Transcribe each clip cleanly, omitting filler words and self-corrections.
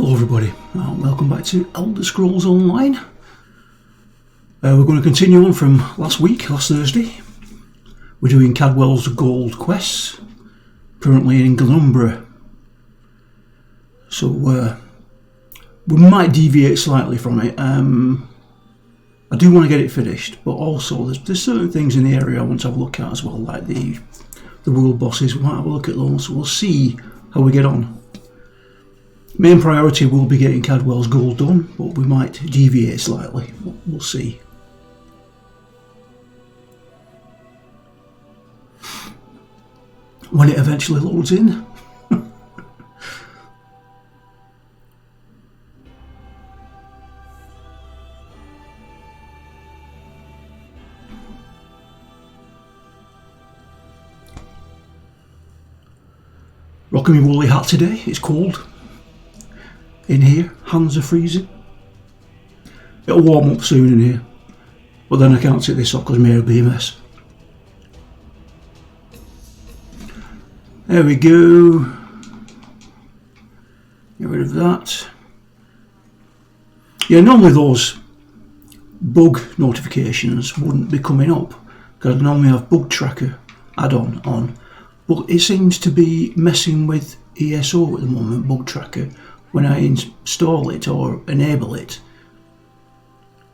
Hello everybody, welcome back to Elder Scrolls Online. We're going to continue on from last Thursday. We're doing Cadwell's Gold quests, currently in Glenumbra. So we might deviate slightly from it. I do want to get it finished, but also there's certain things in the area I want to have a look at as well, like the world bosses. We might have a look at those, so we'll see how we get on. Main priority will be getting Cadwell's gold done, but we might deviate slightly. We'll see. When it eventually loads in. Rocking my woolly hat today. It's cold. In here, hands are freezing. It'll warm up soon in here, but then I can't take this off because my hair will be a mess. There we go. Get rid of that. Yeah, normally those bug notifications wouldn't be coming up because I normally have bug tracker add-on on, but it seems to be messing with E.S.O at the moment, bug tracker. When I install it or enable it,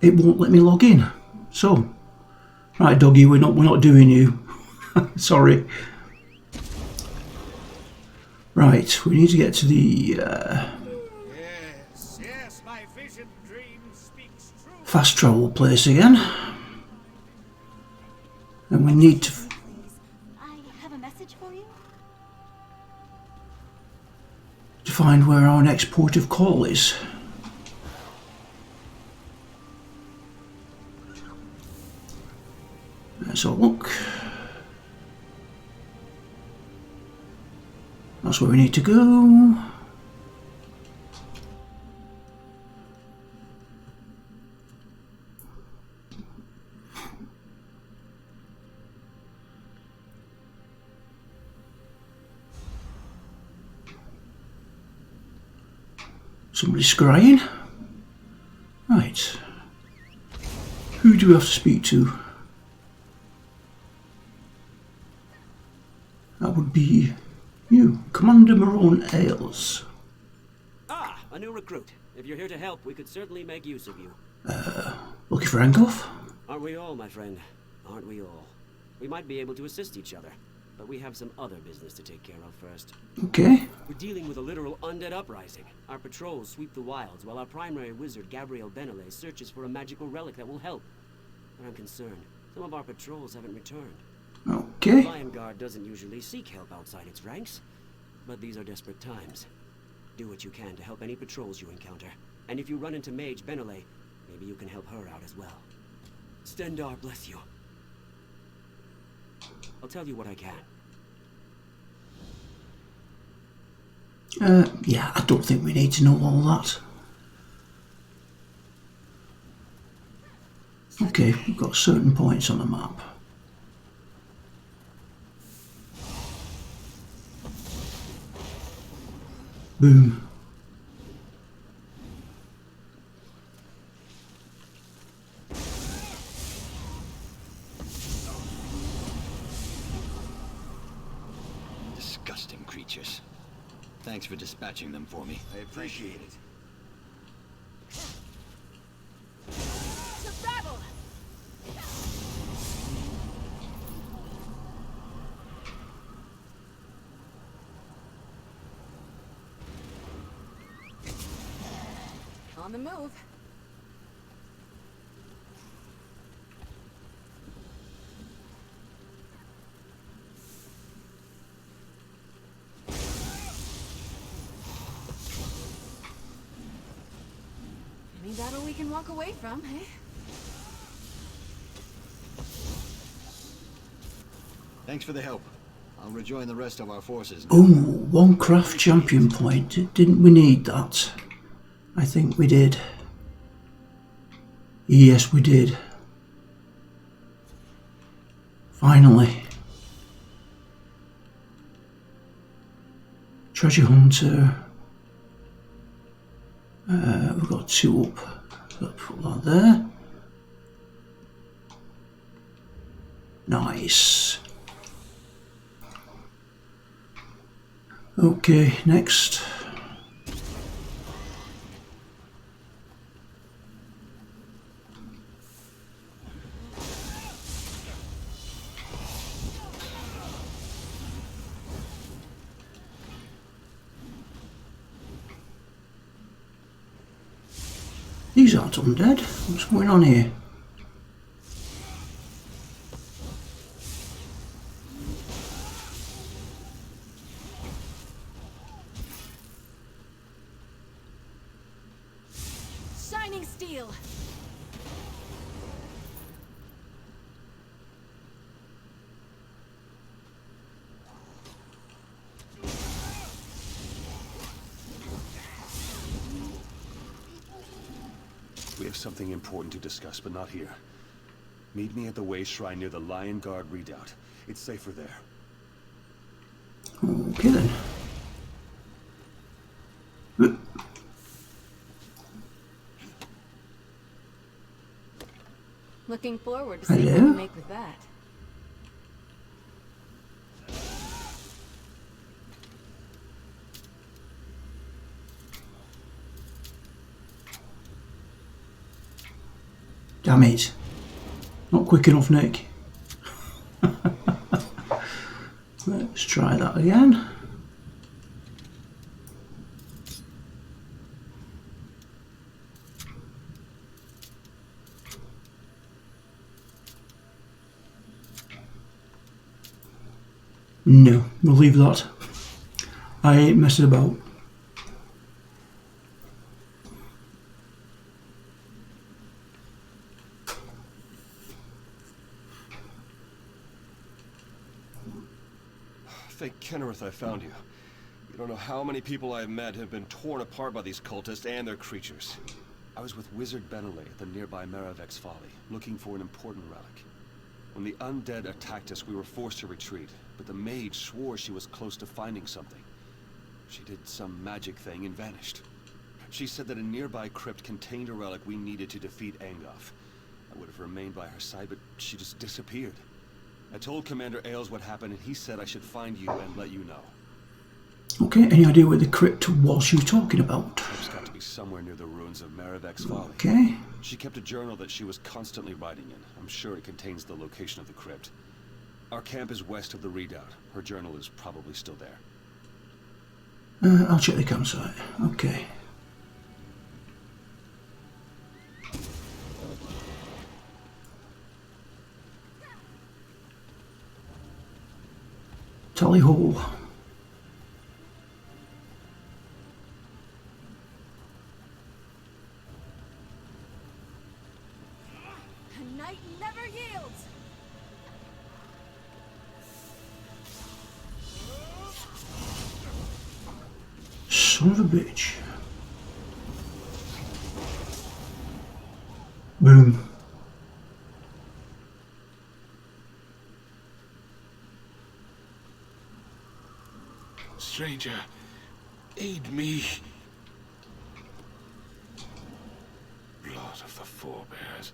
it won't let me log in. So, right, doggy, we're not doing you. Sorry. Right, we need to get to the Yes, my vision dream speaks true. fast travel place again, and we need to. I have a message for you. To find where our next port of call is. Let's have a look. That's where we need to go. Somebody's scrying. Right. Who do we have to speak to? That would be you, Commander Marone Ailes. Ah, a new recruit. If you're here to help, we could certainly make use of you. Looking for Engoff? Aren't we all, my friend? Aren't we all? We might be able to assist each other, but we have some other business to take care of first. Okay. We're dealing with a literal undead uprising. Our patrols sweep the wilds, while our primary wizard, Gabriel Benelay, searches for a magical relic that will help. But I'm concerned. Some of our patrols haven't returned. Okay. The Lion Guard doesn't usually seek help outside its ranks, but these are desperate times. Do what you can to help any patrols you encounter. And if you run into Mage Benelay, maybe you can help her out as well. Stendar bless you. I'll tell you what I can. Yeah, I don't think we need to know all that. Okay, we've got certain points on the map. Boom. Disgusting creatures. Thanks for dispatching them for me. I appreciate it. To battle! On the move. Any battle we can walk away from, eh? Thanks for the help. I'll rejoin the rest of our forces now. Oh, one craft champion point. Didn't we need that? I think we did. Yes, we did. Finally. Treasure hunter. got 2 up. Let's put that there. Nice. Okay, next. These aren't undead. What's going on here? Shining steel. We have something important to discuss, but not here. Meet me at the Way Shrine near the Lion Guard redoubt. It's safer there. Okay then. Looking forward to seeing what Hello? you make with that. Damn it. Not quick enough, Nick. Let's try that again. No, we'll leave that. I ain't messing about. Thank Kennereth I found you. You don't know how many people I have met have been torn apart by these cultists and their creatures. I was with Wizard Benelay at the nearby Maravek's Folly, looking for an important relic. When the undead attacked us, we were forced to retreat, but the mage swore she was close to finding something. She did some magic thing and vanished. She said that a nearby crypt contained a relic we needed to defeat Angoth. I would have remained by her side, but she just disappeared. I told Commander Ailes what happened, and he said I should find you and let you know. Okay, any idea where the crypt was you talking about? It's got to be somewhere near the ruins of Maravek's Folly. Okay. She kept a journal that she was constantly writing in. I'm sure it contains the location of the crypt. Our camp is west of the redoubt. Her journal is probably still there. I'll check the campsite. Okay. Tally ho. A knight never yields. Son of a bitch. Boom. Stranger, aid me. Blood of the forebears.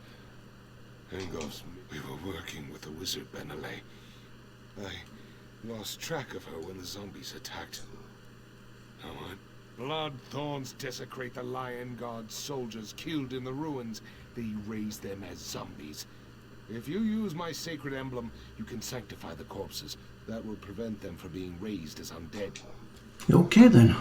Angoth's, we were working with the wizard Benelay. I lost track of her when the zombies attacked. Now what? Blood thorns desecrate the Lion Guard's soldiers killed in the ruins. They raise them as zombies. If you use my sacred emblem, you can sanctify the corpses. That will prevent them from being raised as undead. Okay then.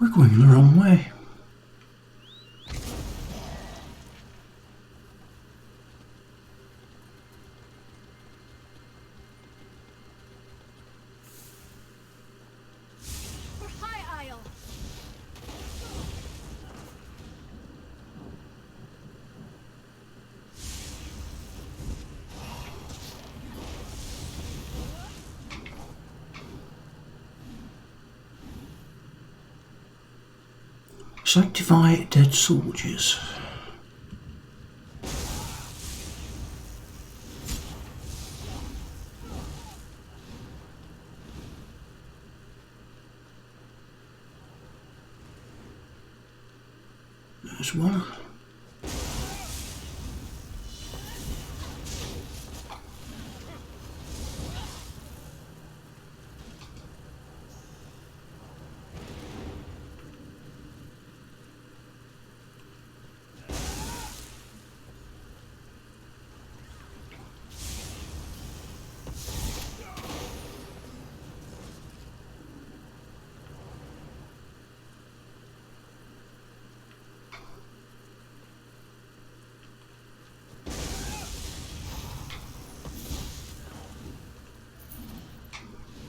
We're going the wrong way. For High Isle. Sanctify dead soldiers. There's one.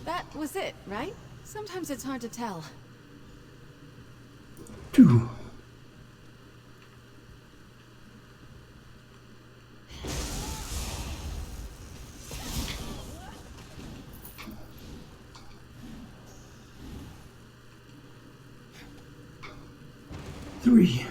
That was it, right? Sometimes it's hard to tell. 2. Three.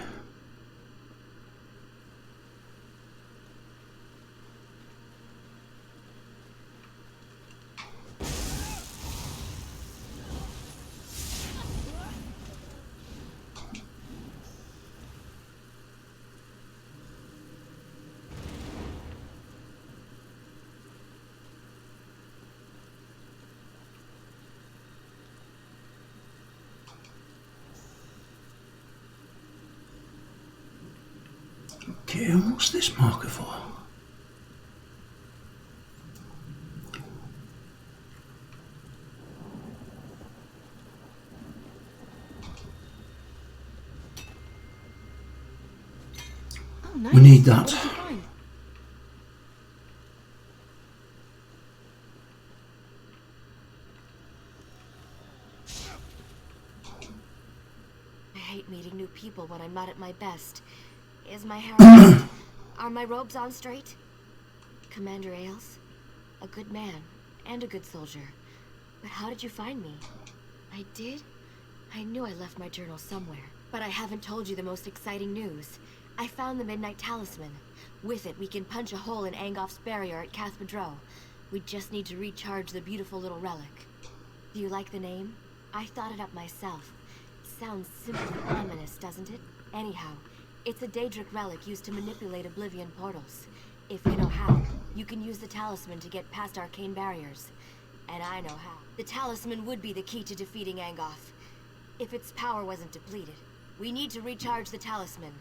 Okay, and what's this marker for? Oh, nice. We need What that. did you find? I hate meeting new people when I'm not at my best. Is my hair right? Are my robes on straight? Commander Ailes? A good man and a good soldier. But how did you find me? I did? I knew I left my journal somewhere. But I haven't told you the most exciting news. I found the Midnight Talisman. With it, we can punch a hole in Angoff's barrier at Cathedral. We just need to recharge the beautiful little relic. Do you like the name? I thought it up myself. Sounds simply ominous, doesn't it? Anyhow, it's a Daedric relic used to manipulate Oblivion portals. If you know how, you can use the talisman to get past arcane barriers. And I know how. The talisman would be the key to defeating Angoff. If its power wasn't depleted. We need to recharge the talisman.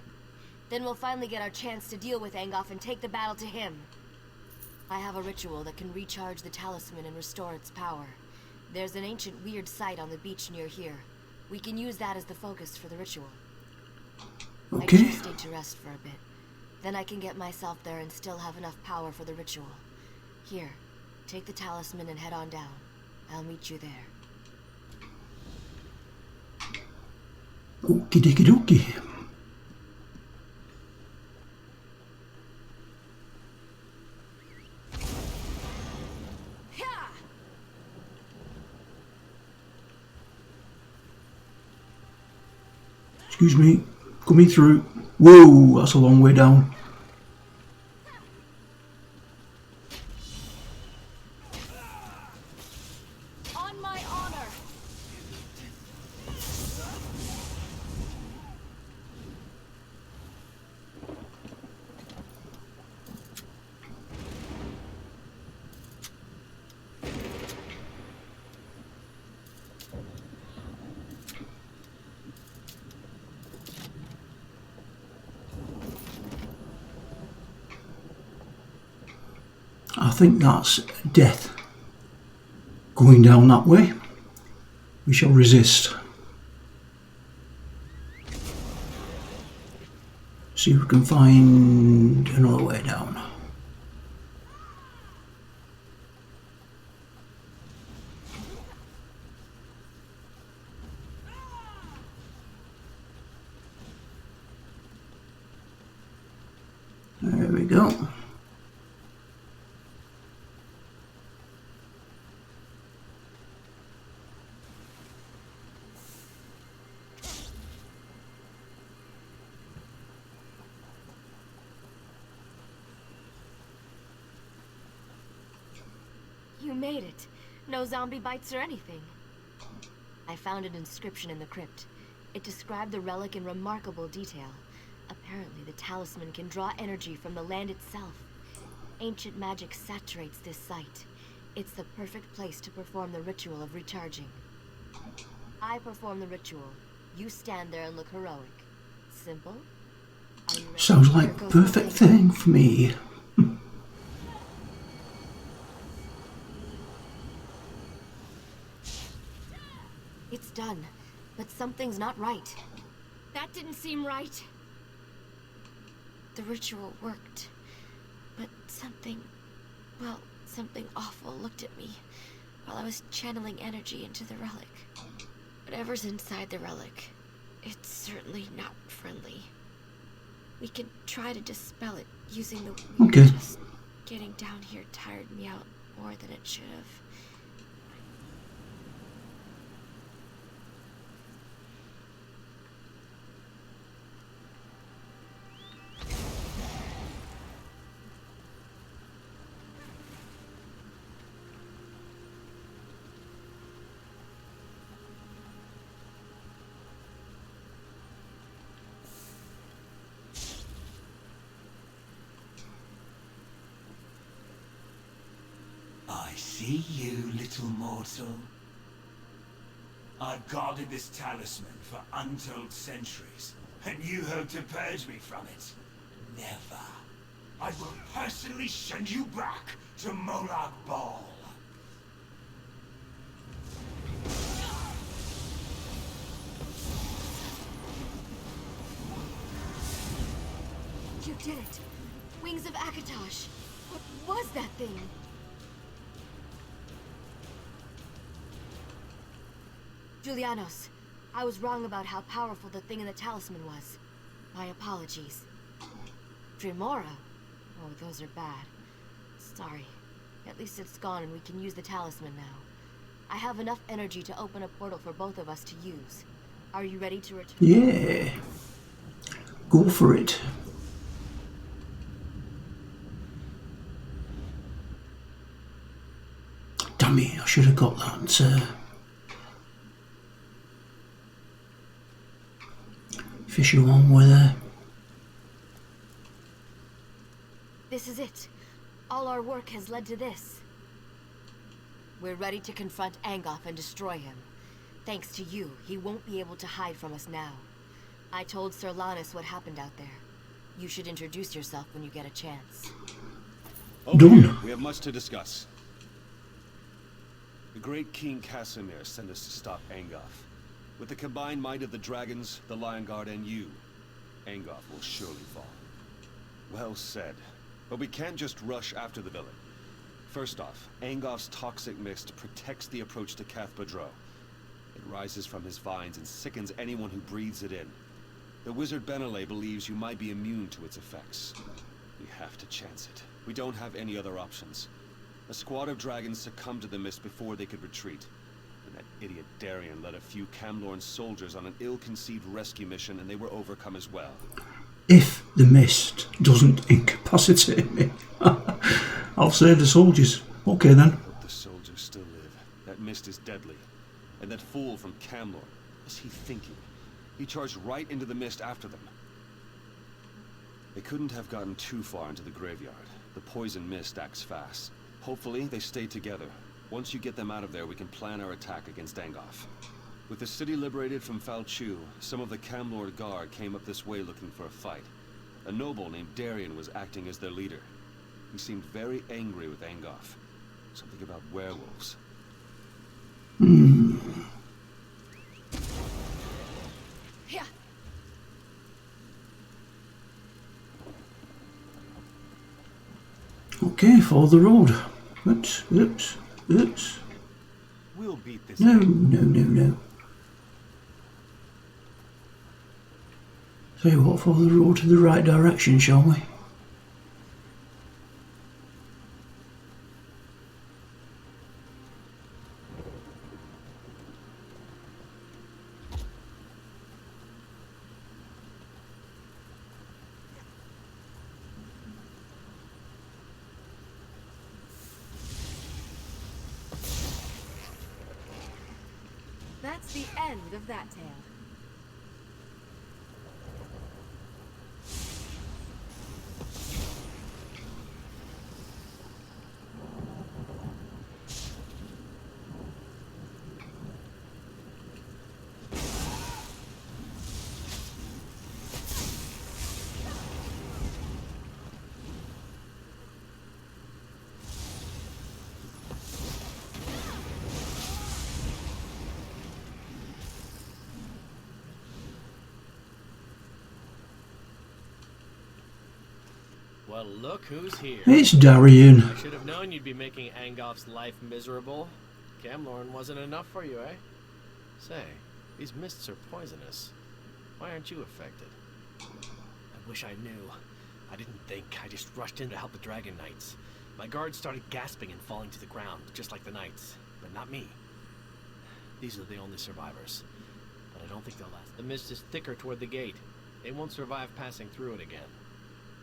Then we'll finally get our chance to deal with Angoff and take the battle to him. I have a ritual that can recharge the talisman and restore its power. There's an ancient weird site on the beach near here. We can use that as the focus for the ritual. Okay. I just need to rest for a bit. Then I can get myself there and still have enough power for the ritual. Here, take the talisman and head on down. I'll meet you there. Okie dokie dokie. Excuse me, coming through. Whoa, that's a long way down. On my honor! I think that's death. Going down that way. We shall resist. See if we can find another way down. There we go. You made it. No zombie bites or anything. I found an inscription in the crypt. It described the relic in remarkable detail. Apparently, the talisman can draw energy from the land itself. Ancient magic saturates this site. It's the perfect place to perform the ritual of recharging. I perform the ritual. You stand there and look heroic. Simple? Are you ready? Sounds like the perfect thing for me. It's done, but something's not right. That didn't seem right. The ritual worked, but something awful looked at me while I was channeling energy into the relic. Whatever's inside the relic, it's certainly not friendly. We can try to dispel it using the... Okay. Just getting down here tired me out more than it should have. I see you, little mortal. I've guarded this talisman for untold centuries, and you hope to purge me from it? Never. I will personally send you back to Molag Bal. You did it! Wings of Akatosh! What was that thing? Julianos, I was wrong about how powerful the thing in the talisman was. My apologies. Dremora? Oh, those are bad. Sorry. At least it's gone and we can use the talisman now. I have enough energy to open a portal for both of us to use. Are you ready to return? Yeah. Go for it. Damn it, I should have got that. Fishy one with This is it. All our work has led to this. We're ready to confront Angoth and destroy him. Thanks to you, he won't be able to hide from us now. I told Sir Lannis what happened out there. You should introduce yourself when you get a chance. Done. We have much to discuss. The great King Casimir sent us to stop Angoth. With the combined might of the dragons, the Lion Guard, and you, Angoth will surely fall. Well said. But we can't just rush after the villain. First off, Angoth's toxic mist protects the approach to Cath-Badro. It rises from his vines and sickens anyone who breathes it in. The wizard Benelay believes you might be immune to its effects. We have to chance it. We don't have any other options. A squad of dragons succumbed to the mist before they could retreat. And that idiot Darien led a few Camlorn soldiers on an ill-conceived rescue mission, and they were overcome as well. If the mist doesn't incapacitate me, I'll save the soldiers. Okay then. Hope the soldiers still live. That mist is deadly. And that fool from Camlorn, what was he thinking? He charged right into the mist after them. They couldn't have gotten too far into the graveyard. The poison mist acts fast. Hopefully, they stay together. Once you get them out of there, we can plan our attack against Angoth. With the city liberated from Falchu, some of the Camlord Guard came up this way looking for a fight. A noble named Darien was acting as their leader. He seemed very angry with Angoth. Something about werewolves. Yeah. Okay, follow the road. Oops. We'll beat this. No. Tell you what, follow the road to the right direction, shall we? end of that tale. Well, look who's here. It's Darian. I should have known you'd be making Angof's life miserable. Camlorn wasn't enough for you, eh? Say, these mists are poisonous. Why aren't you affected? I wish I knew. I didn't think. I just rushed in to help the Dragon Knights. My guards started gasping and falling to the ground, just like the Knights. But not me. These are the only survivors. But I don't think they'll last. The mist is thicker toward the gate. They won't survive passing through it again.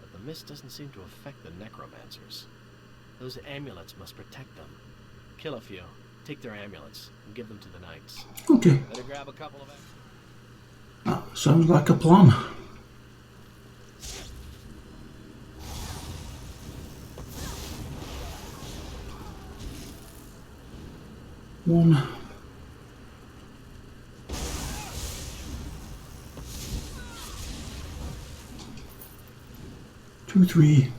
But the mist doesn't seem to affect the necromancers. Those amulets must protect them. Kill a few, take their amulets, and give them to the knights. Okay. Better grab a couple of them. That sounds like a plan. One. 2, 3.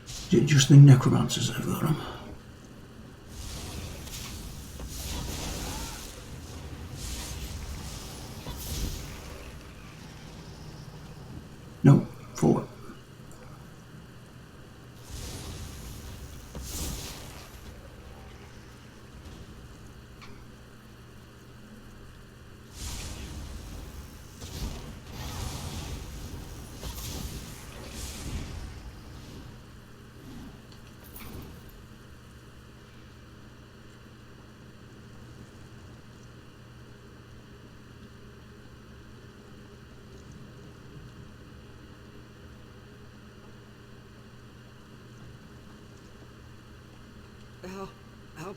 Is it just the necromancers that have got them? No, 4.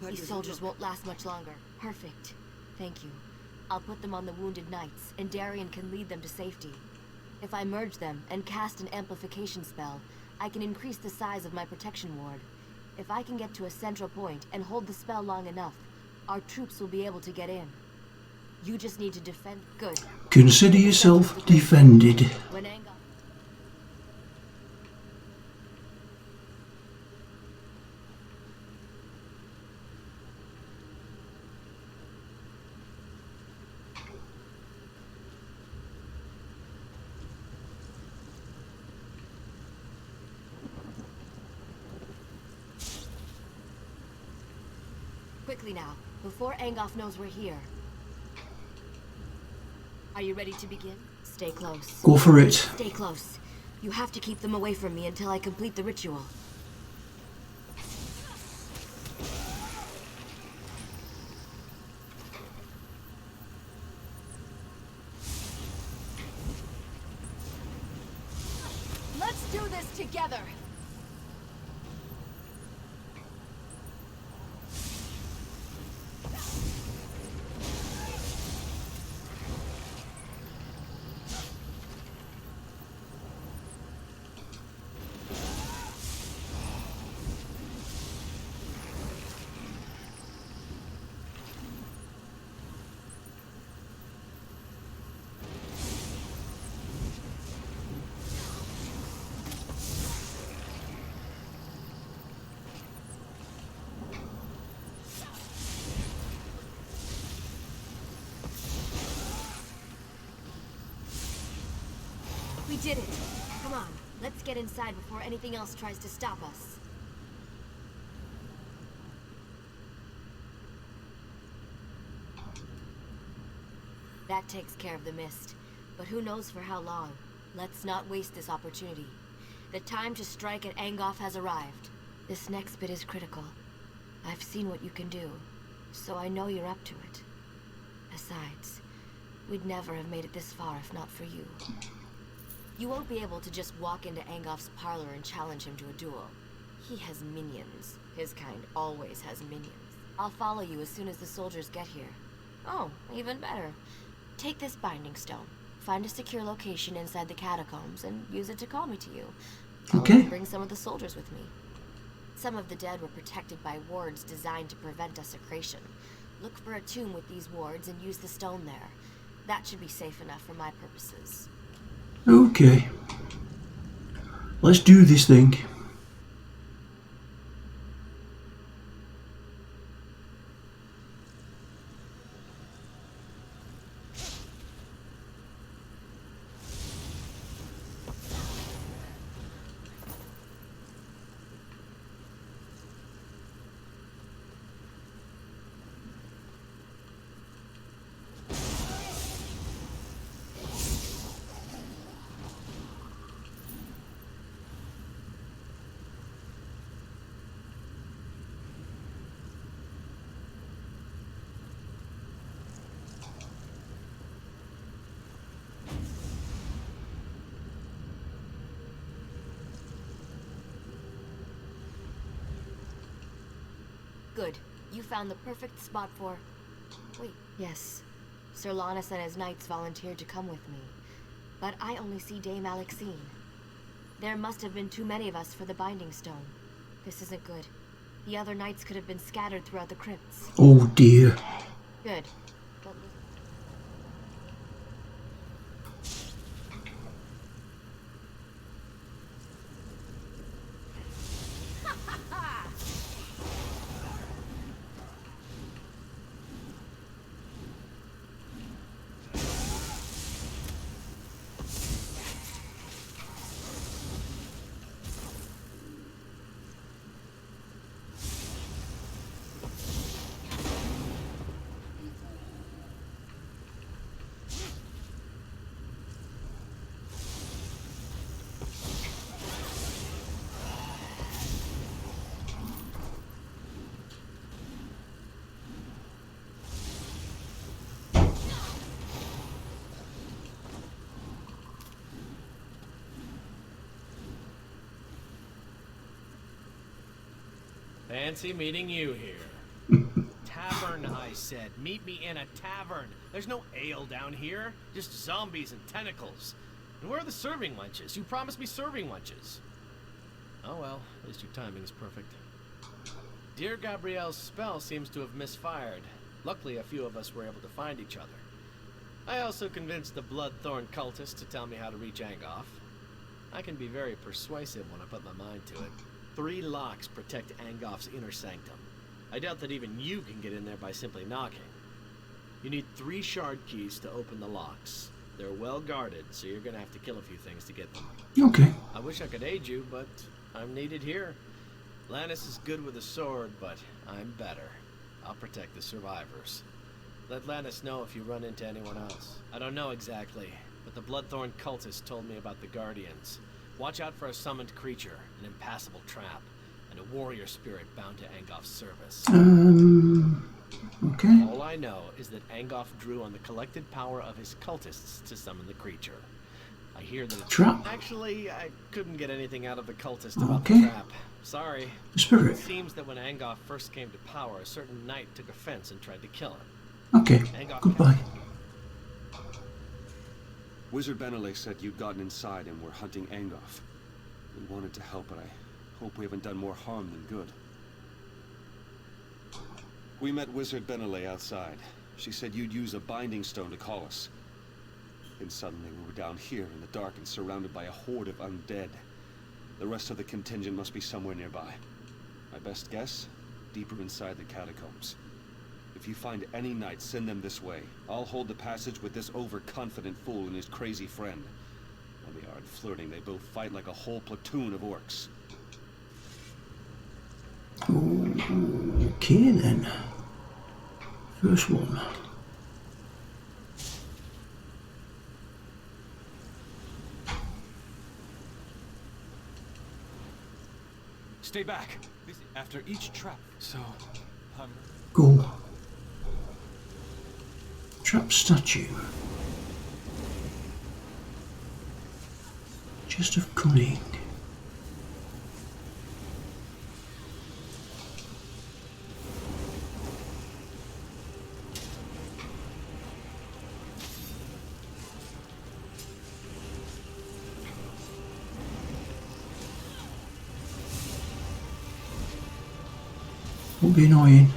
These soldiers won't last much longer. Perfect. Thank you. I'll put them on the wounded knights, and Darian can lead them to safety. If I merge them and cast an amplification spell, I can increase the size of my protection ward. If I can get to a central point and hold the spell long enough, our troops will be able to get in. You just need to defend. Good. Consider yourself defended. When Angol... Quickly now, before Angof knows we're here. Are you ready to begin? Stay close. Go for it. Stay close. You have to keep them away from me until I complete the ritual. Let's do this together! We did it! Come on, let's get inside before anything else tries to stop us. That takes care of the mist, but who knows for how long. Let's not waste this opportunity. The time to strike at Angof has arrived. This next bit is critical. I've seen what you can do, so I know you're up to it. Besides, we'd never have made it this far if not for you. You won't be able to just walk into Angof's parlor and challenge him to a duel. He has minions. His kind always has minions. I'll follow you as soon as the soldiers get here. Oh, even better. Take this binding stone. Find a secure location inside the catacombs and use it to call me to you. Okay. I'll bring some of the soldiers with me. Some of the dead were protected by wards designed to prevent desecration. Look for a tomb with these wards and use the stone there. That should be safe enough for my purposes. Okay. Let's do this thing. Good. You found the perfect spot for... Wait, yes. Sir Lannis and his knights volunteered to come with me. But I only see Dame Alexine. There must have been too many of us for the binding stone. This isn't good. The other knights could have been scattered throughout the crypts. Oh dear. Good. But Fancy meeting you here. Tavern, I said. Meet me in a tavern. There's no ale down here. Just zombies and tentacles. And where are the serving wenches? You promised me serving wenches. Oh well, at least your timing is perfect. Dear Gabrielle's spell seems to have misfired. Luckily, a few of us were able to find each other. I also convinced the Bloodthorn cultist to tell me how to reach Angoff. I can be very persuasive when I put my mind to it. 3 locks protect Angoff's inner sanctum. I doubt that even you can get in there by simply knocking. You need 3 shard keys to open the locks. They're well guarded, so you're gonna have to kill a few things to get them. Okay. I wish I could aid you, but I'm needed here. Lannis is good with a sword, but I'm better. I'll protect the survivors. Let Lannis know if you run into anyone else. I don't know exactly, but the Bloodthorn cultist told me about the Guardians. Watch out for a summoned creature, an impassable trap, and a warrior spirit bound to Angoff's service. Okay. All I know is that Angoff drew on the collected power of his cultists to summon the creature. I hear that it's... Trap. Actually, I couldn't get anything out of the cultist about Okay. the trap. Sorry. The spirit. It seems that when Angoff first came to power, a certain knight took offense and tried to kill him. Okay. Angoff Goodbye. Wizard Benelay said you'd gotten inside and were hunting Angoff. We wanted to help, but I hope we haven't done more harm than good. We met Wizard Benelay outside. She said you'd use a binding stone to call us. Then suddenly we were down here in the dark and surrounded by a horde of undead. The rest of the contingent must be somewhere nearby. My best guess? Deeper inside the catacombs. If you find any knights, send them this way. I'll hold the passage with this overconfident fool and his crazy friend. When they aren't flirting, they both fight like a whole platoon of orcs. Okay then. First one. Stay back! After each trap, so... Go. Trap statue. Chest of cunning. Don't be annoying.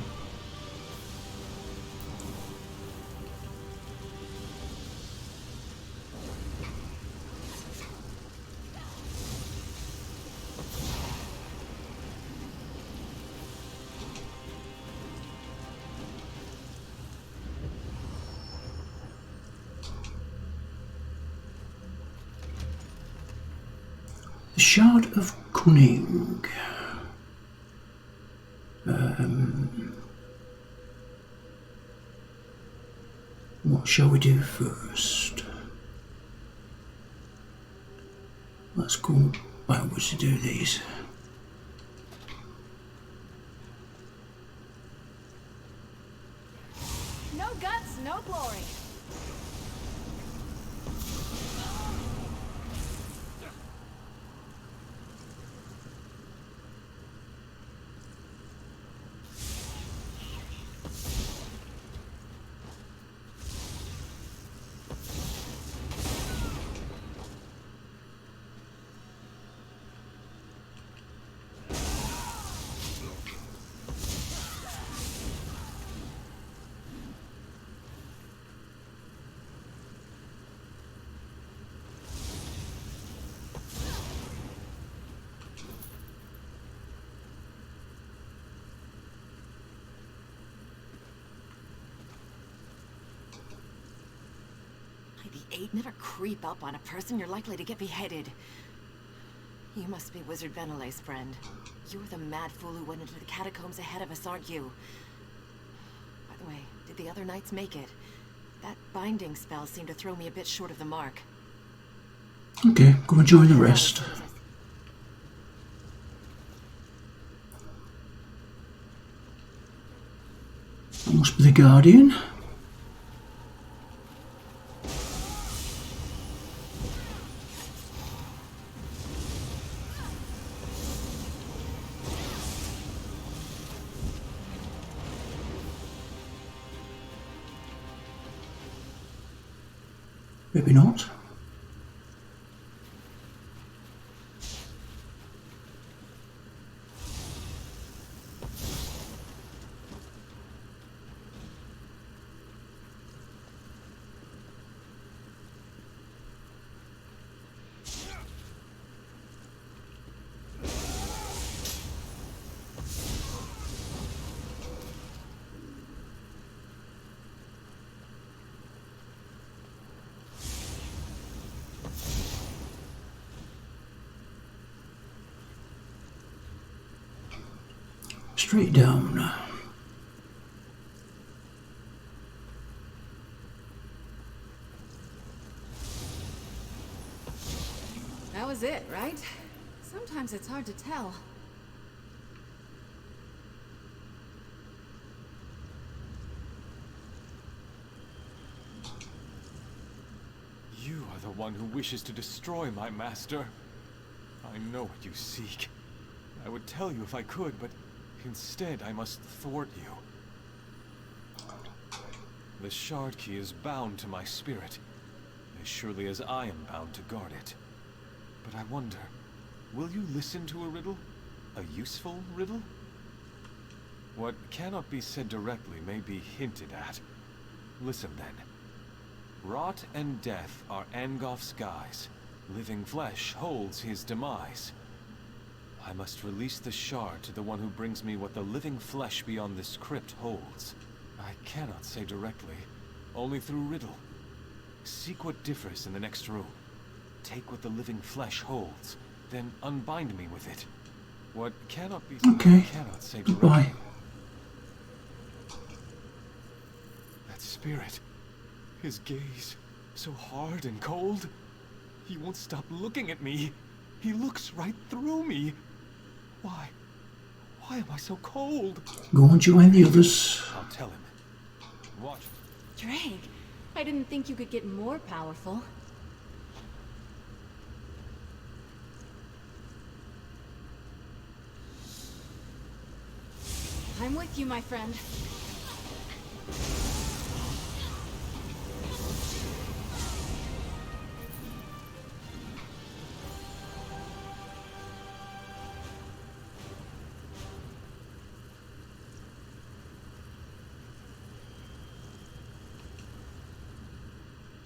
The Shard of Cunning. What shall we do first? Let's go backwards to do these. No guts, no glory. The Eight never creep up on a person, you're likely to get beheaded. You must be Wizard Benelay's friend. You're the mad fool who went into the catacombs ahead of us, aren't you? By the way, did the other knights make it? That binding spell seemed to throw me a bit short of the mark. Okay, go and join the rest. That must be the Guardian. Maybe not. Straight down. That was it, right? Sometimes it's hard to tell. You are the one who wishes to destroy my master. I know what you seek. I would tell you if I could, but instead I must thwart you. The shard key is bound to my spirit, as surely as I am bound to guard it. But I wonder, will you listen to a riddle? A useful riddle? What cannot be said directly may be hinted at. Listen then. Rot and death are Angof's guise. Living flesh holds his demise. I must release the shard to the one who brings me what the living flesh beyond this crypt holds. I cannot say directly, only through riddle. Seek what differs in the next room. Take what the living flesh holds, then unbind me with it. What cannot be said, okay. I cannot say directly. Goodbye. That spirit, his gaze, so hard and cold. He won't stop looking at me. He looks right through me. Why? Why am I so cold? Go and join the others. I'll tell him. Watch. Drake, I didn't think you could get more powerful. I'm with you, my friend.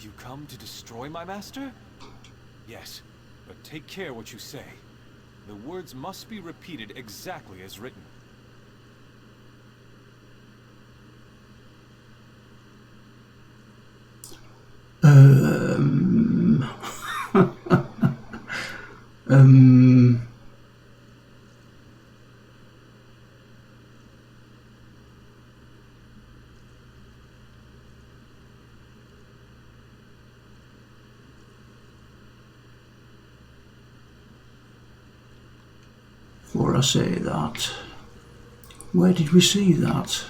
You come to destroy my master? Yes, but take care what you say. The words must be repeated exactly as written. Before I say that, where did we see that?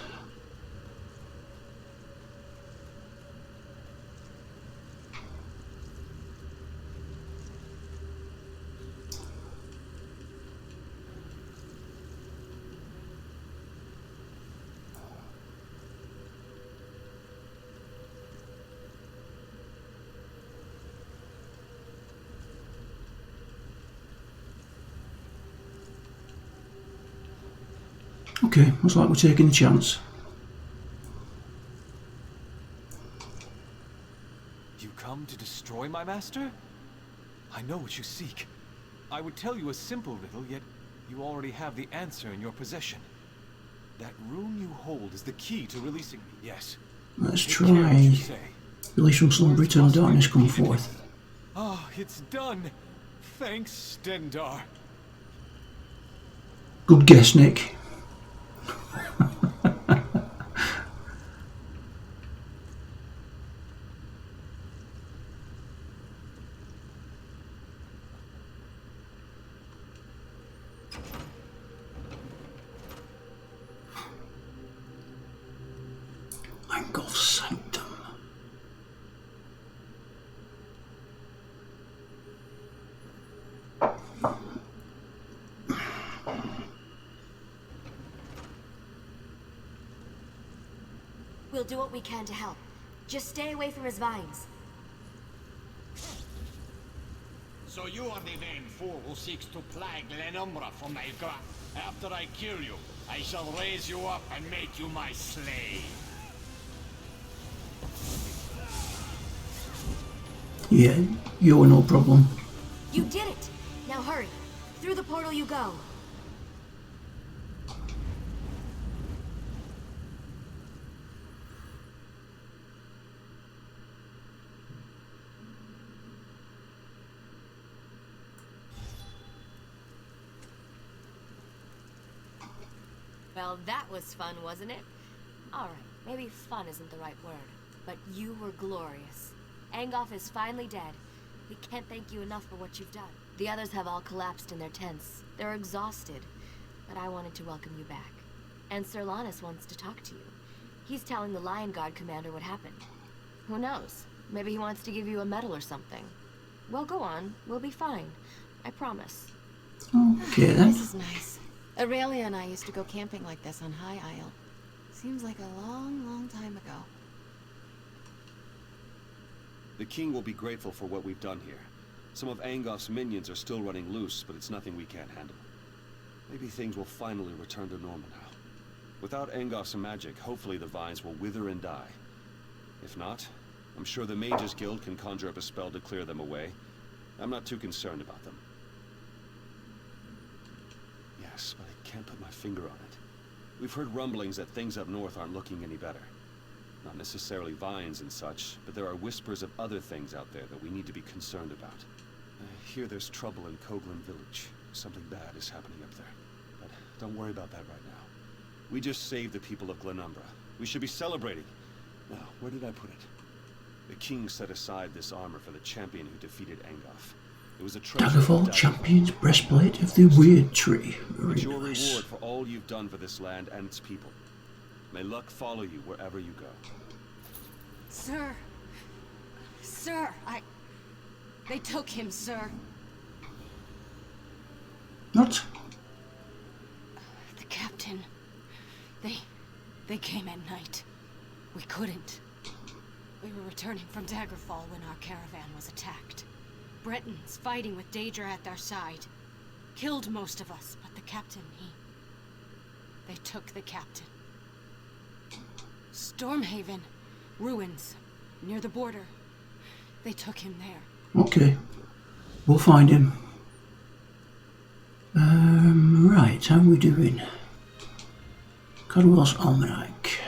Okay, looks like we're taking a chance. You come to destroy my master? I know what you seek. I would tell you a simple riddle, yet you already have the answer in your possession. That rune you hold is the key to releasing me, yes. Let's Take care what try. you say. Release from slumber, Words eternal must be darkness, come repeated. forth. Ah, it's done. Thanks, Stendar. Good guess, Nick. Angolf Sanctum. We'll do what we can to help. Just stay away from his vines. So you are the vain fool who seeks to plague Lenumbra from my grasp. After I kill you, I shall raise you up and make you my slave. Yeah, you're no problem. You did it! Now hurry. Through the portal you go. Well, that was fun, wasn't it? Alright, maybe fun isn't the right word, but you were glorious. Angolf is finally dead. We can't thank you enough for what you've done. The others have all collapsed in their tents. They're exhausted, but I wanted to welcome you back. And Sir Lannis wants to talk to you. He's telling the Lion Guard commander what happened. Who knows? Maybe he wants to give you a medal or something. Well, go on. We'll be fine. I promise. Okay then. This is nice. Aurelia and I used to go camping like this on High Isle. Seems like a long, long time ago. The king will be grateful for what we've done here. Some of Angolf's minions are still running loose, but it's nothing we can't handle. Maybe things will finally return to normal now. Without Angolf's magic, hopefully the vines will wither and die. If not, I'm sure the Mages Guild can conjure up a spell to clear them away. I'm not too concerned about them. Yes, but I can't put my finger on it. We've heard rumblings that things up north aren't looking any better. Not necessarily vines and such, but there are whispers of other things out there that we need to be concerned about. I hear there's trouble in Coghlan Village. Something bad is happening up there. But don't worry about that right now. We just saved the people of Glenumbra. We should be celebrating. Now, where did I put it? The king set aside this armor for the champion who defeated Angolf. It was a treasure. Cadwell, champion's breastplate of the weird tree. Very It's your nice. reward for all you've done for this land and its people. May luck follow you wherever you go. Sir. Sir, They took him, sir. What? The captain. They came at night. We couldn't. We were returning from Daggerfall when our caravan was attacked. Bretons fighting with Daedra at their side. Killed most of us, but the captain, They took the captain. Stormhaven. Ruins. Near the border. They took him there. Okay. We'll find him. Right, how are we doing? Cadwell's Almanac.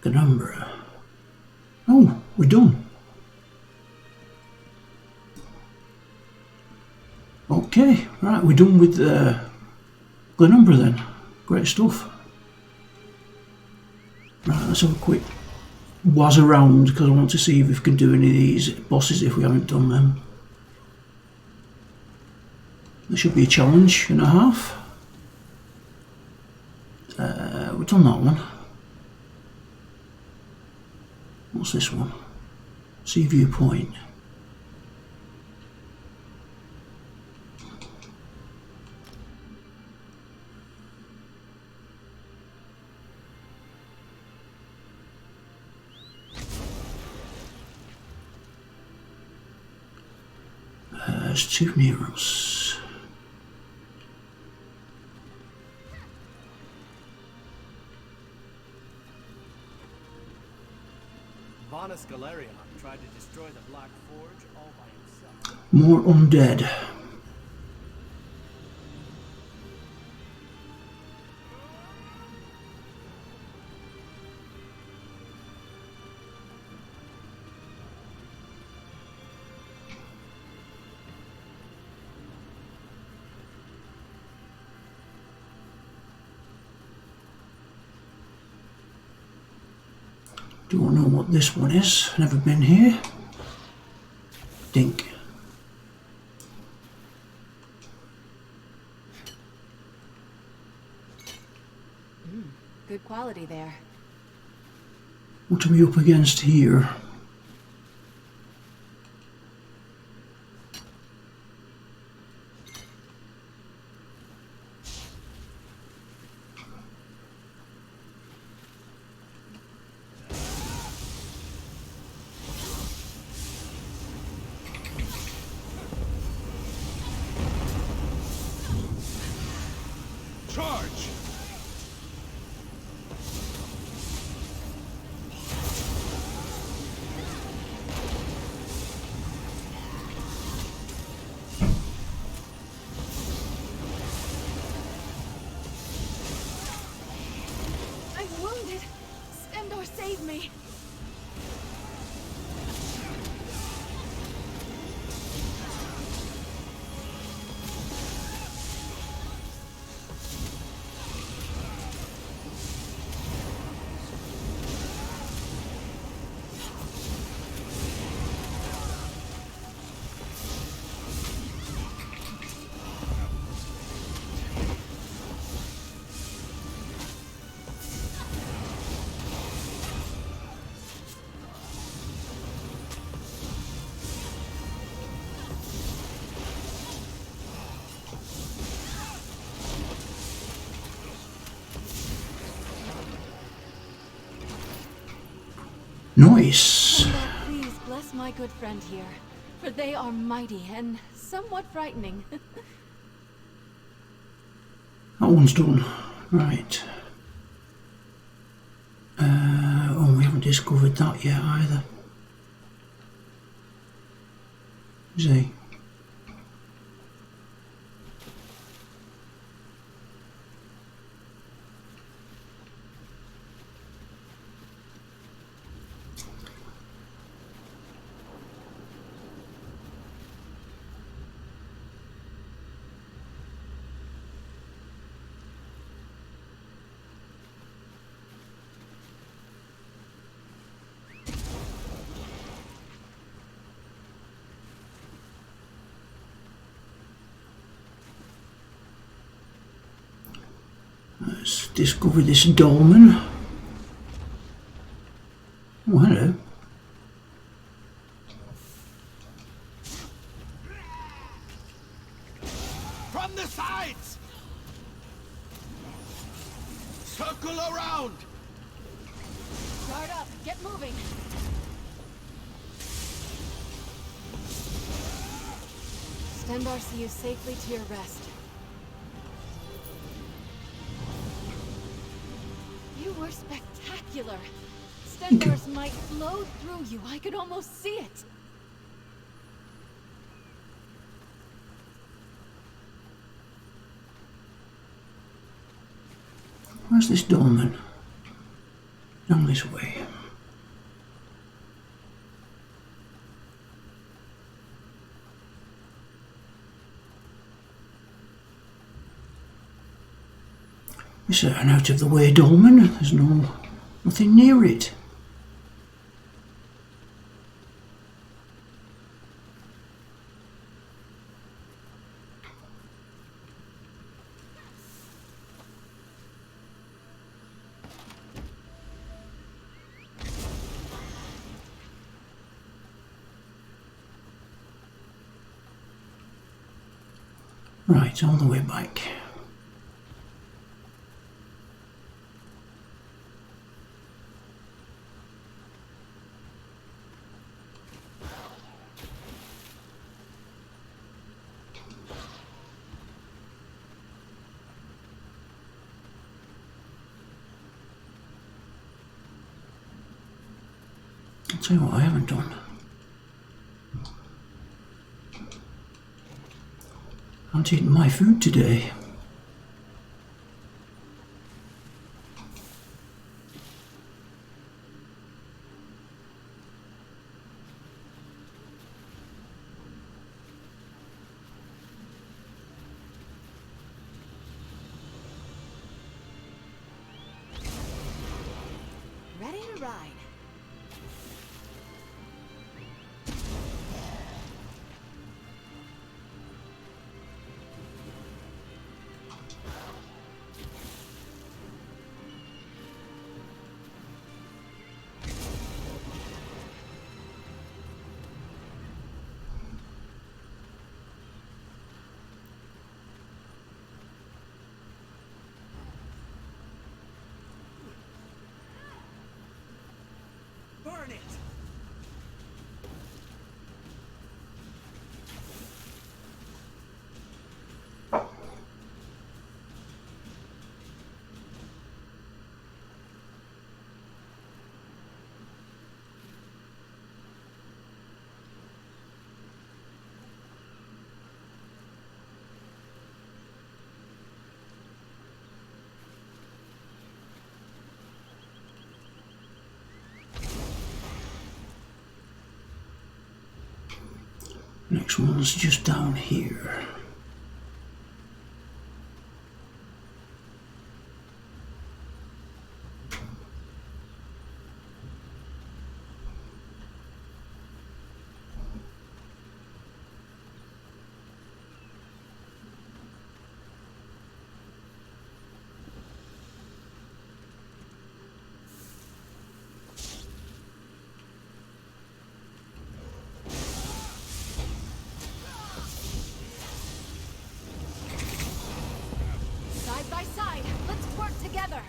Penumbra. Oh, we're done. Okay, right, we're done with Penumbra then. Great stuff. Right, let's have a quick waz around because I want to see if we can do any of these bosses if we haven't done them. There should be a challenge and a half. We've done that one. What's this one? See viewpoint. There's two mirrors. Vanus Galerion tried to destroy the Black Forge all by himself. More undead. Don't know what this one is. Never been here. Dink. Good quality there. What are we up against here? Charge! I'm wounded. Stendarr, save me. Nice. Stendarr, please bless my good friend here, for they are mighty and somewhat frightening. That one's done. Right. Oh, we haven't discovered that yet either. See. Let's discover this dolmen. Oh, hello. From the sides! Circle around! Guard up, get moving. Stendarr, see you safely to your rest. You were spectacular. embers might flow through you. I could almost see it. Where's this dolmen? Down this way. It's an out of the way dolmen. There's nothing near it. Right, all the way back. I'll tell you what I haven't done. I haven't eaten my food today. Ready to ride. Burn it! Next one's just down here. Side by side, let's work together.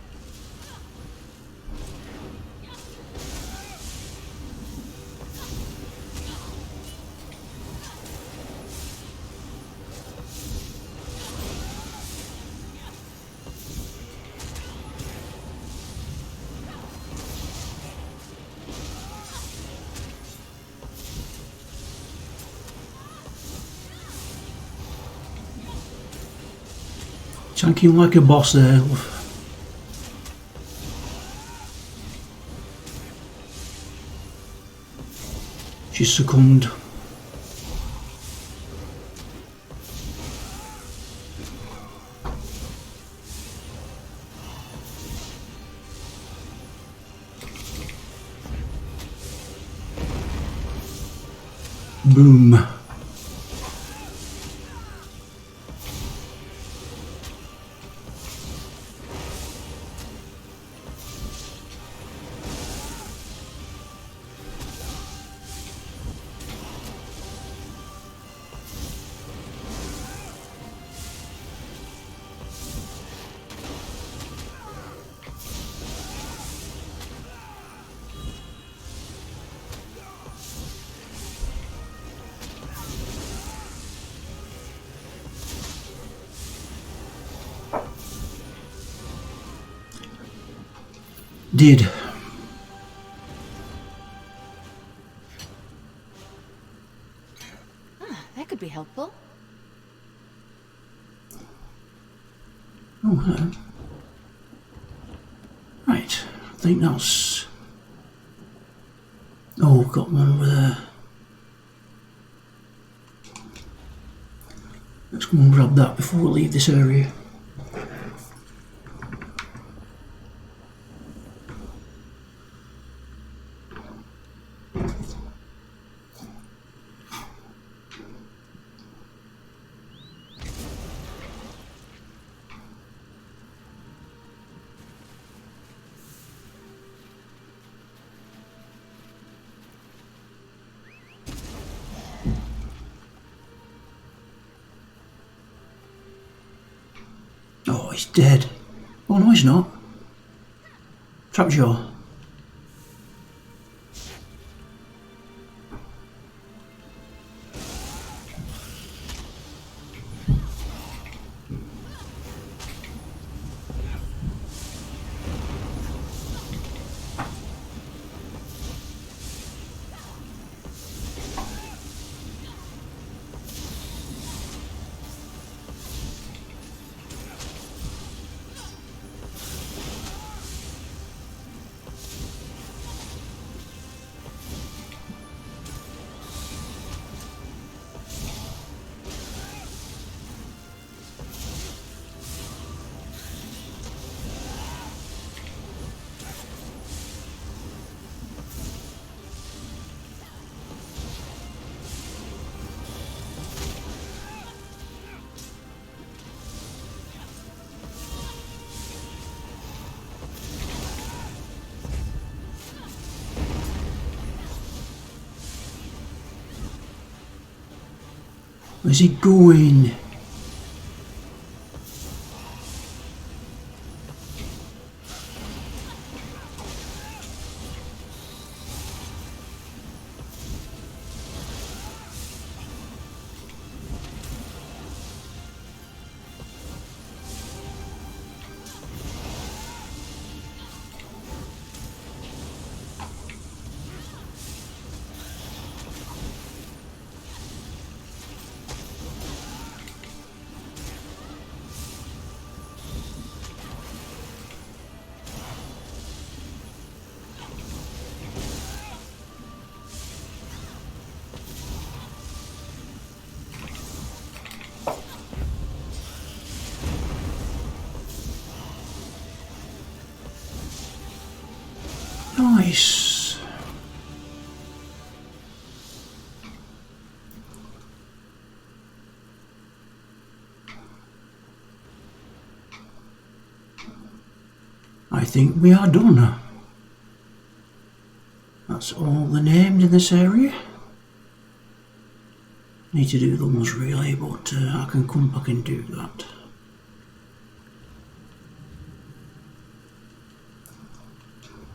Tanking like a boss there, love. She's succumbed. Boom. Did. could be helpful. Oh, hello. Right, I think that's... Oh, we've got one over there. Let's go and grab that before we leave this area. Oh, he's dead. Oh, no, he's not. Trapjaw. Where's he going? Nice. I think we are done. That's all the named in this area. Need to do those really, but I can come back and do that.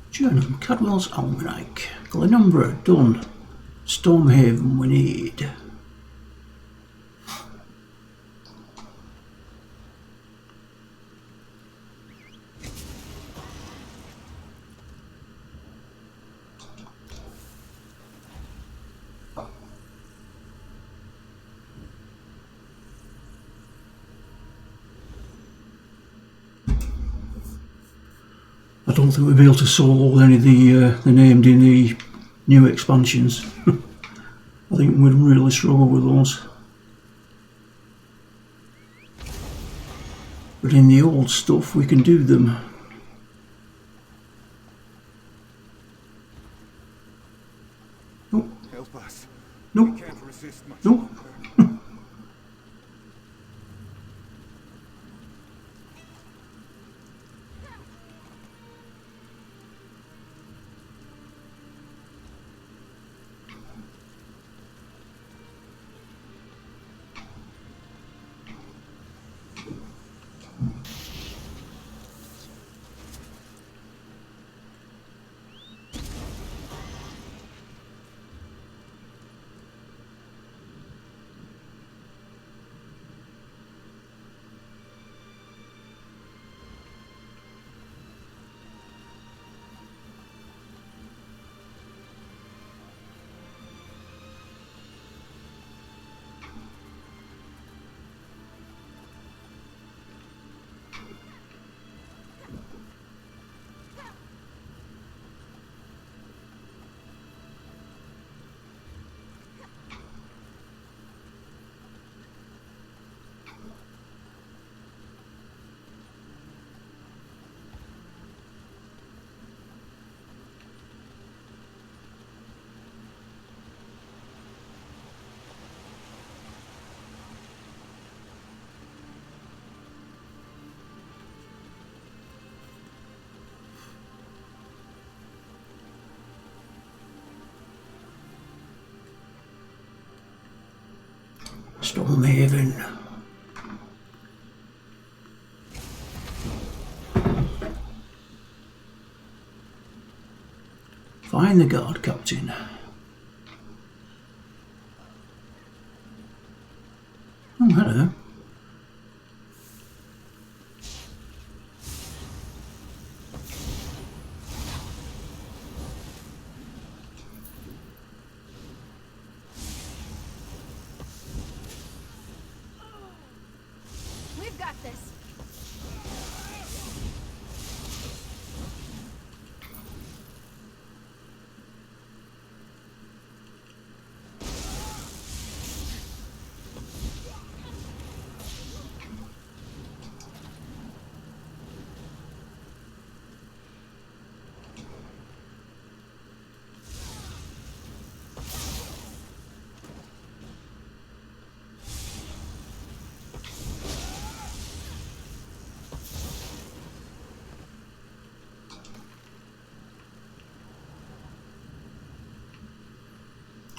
Journal, Cadwell's Almanac. Glenumbra, done. Stormhaven, we need. I don't think we'll be able to solo any of the named in the new expansions. I think we'd really struggle with those. But in the old stuff we can do them. Nope. Help us. Nope. We can't resist much Nope. longer. Stormhaven. Find the guard captain. Oh, hello. We've got this.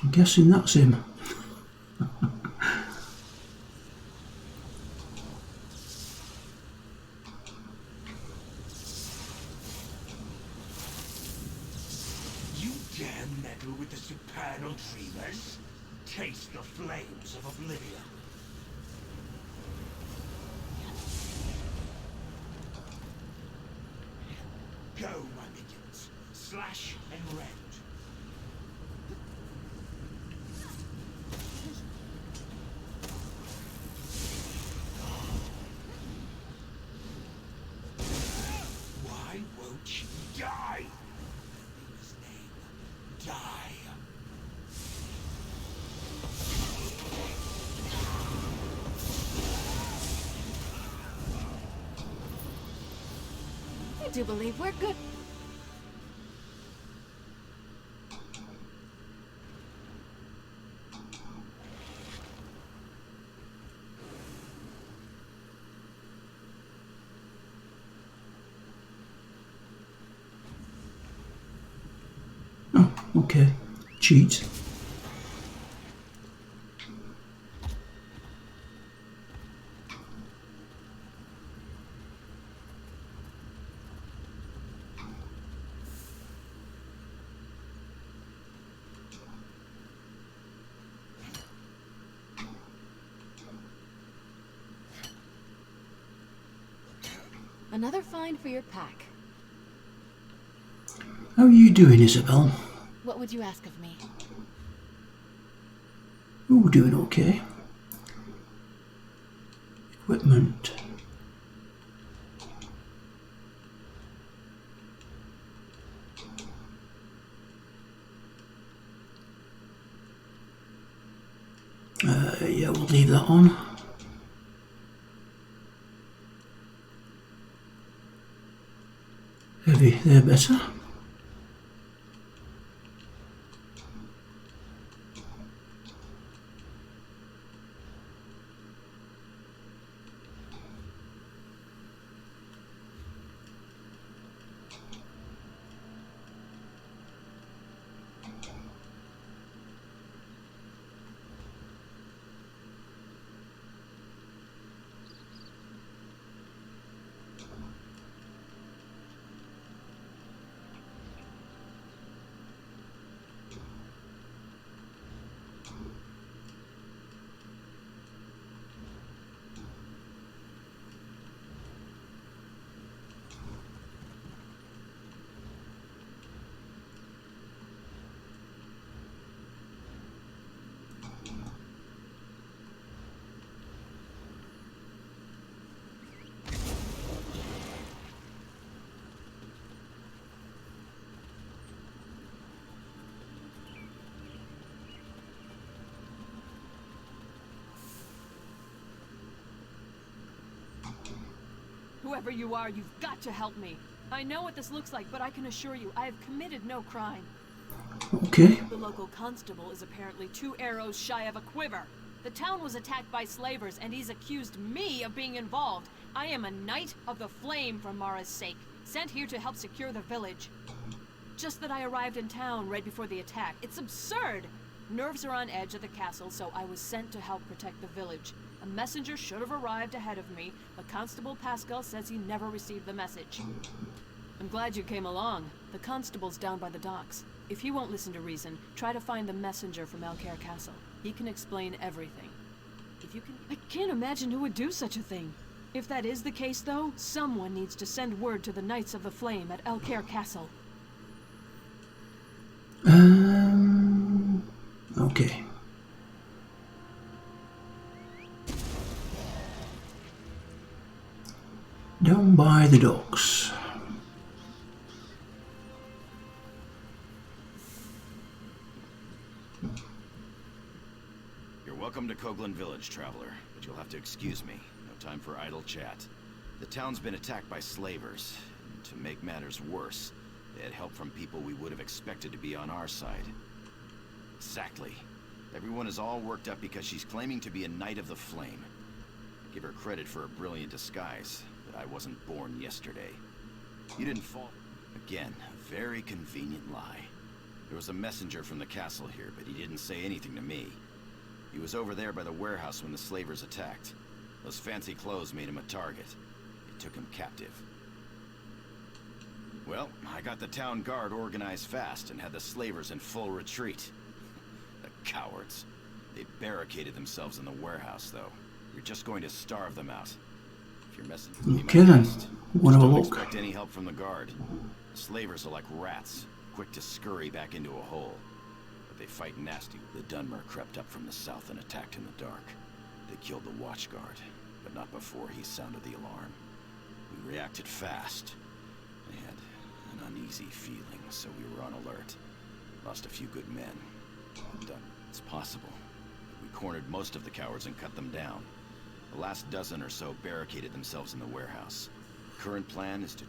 I'm guessing that's him. You dare meddle with the supernal dreamers? Taste the flames of oblivion. Go, my minions. Slash and rend. Why won't you die? In his name, die. I do believe we're good. Oh, okay. Cheat. Another find for your pack. How are you doing, Isabel? What would you ask of me? Oh, doing okay. Equipment. Yeah, we'll leave that on. Heavy, they're better. Whoever you are, you've got to help me. I know what this looks like, but I can assure you, I have committed no crime. Okay. The local constable is apparently 2 arrows shy of a quiver. The town was attacked by slavers, and he's accused me of being involved. I am a Knight of the Flame for Mara's sake, sent here to help secure the village. Just that I arrived in town right before the attack. It's absurd! Nerves are on edge at the castle, so I was sent to help protect the village. A messenger should have arrived ahead of me, but Constable Pascal says he never received the message. I'm glad you came along. The constable's down by the docks. If he won't listen to reason, try to find the messenger from Elcare Castle. He can explain everything. If you can... I can't imagine who would do such a thing. If that is the case, though, someone needs to send word to the Knights of the Flame at Elcare Castle. Okay. Down by the docks. You're welcome to Coghlan Village, traveler, but you'll have to excuse me. No time for idle chat. The town's been attacked by slavers, and to make matters worse, they had help from people we would have expected to be on our side. Exactly. Everyone is all worked up because she's claiming to be a Knight of the Flame. I give her credit for a brilliant disguise, but I wasn't born yesterday. You didn't fall... Again, a very convenient lie. There was a messenger from the castle here, but he didn't say anything to me. He was over there by the warehouse when the slavers attacked. Those fancy clothes made him a target. They took him captive. Well, I got the town guard organized fast and had the slavers in full retreat. The cowards. They barricaded themselves in the warehouse, though. You're just going to starve them out. If your messenger Okay then, we'll have a don't look. expect any help from the guard. The slavers are like rats, quick to scurry back into a hole. But they fight nasty. The Dunmer crept up from the south and attacked in the dark. They killed the watchguard, but not before he sounded the alarm. We reacted fast. I had an uneasy feeling, so we were on alert. Lost a few good men. But, it's possible. We cornered most of the cowards and cut them down. The last dozen or so barricaded themselves in the warehouse. Current plan is to...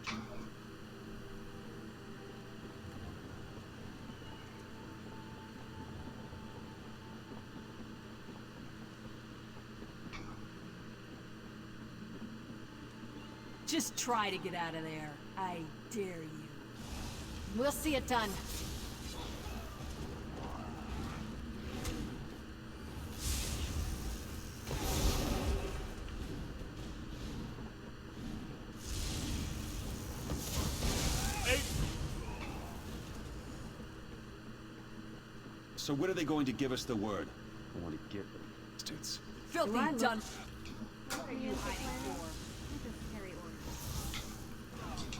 Just try to get out of there. I dare you. We'll see it done. So when are they going to give us the word? I want to get them. Bastards. Filthy done. What are you hiding for?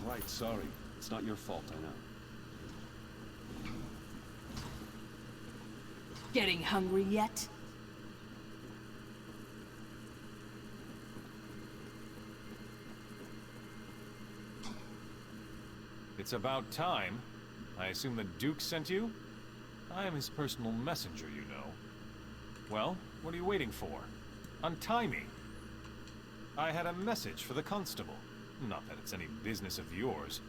Right, sorry. It's not your fault, I know. Getting hungry yet? It's about time. I assume the Duke sent you? I am his personal messenger, you know. Well, what are you waiting for? Untie me. I had a message for the constable. Not that it's any business of yours.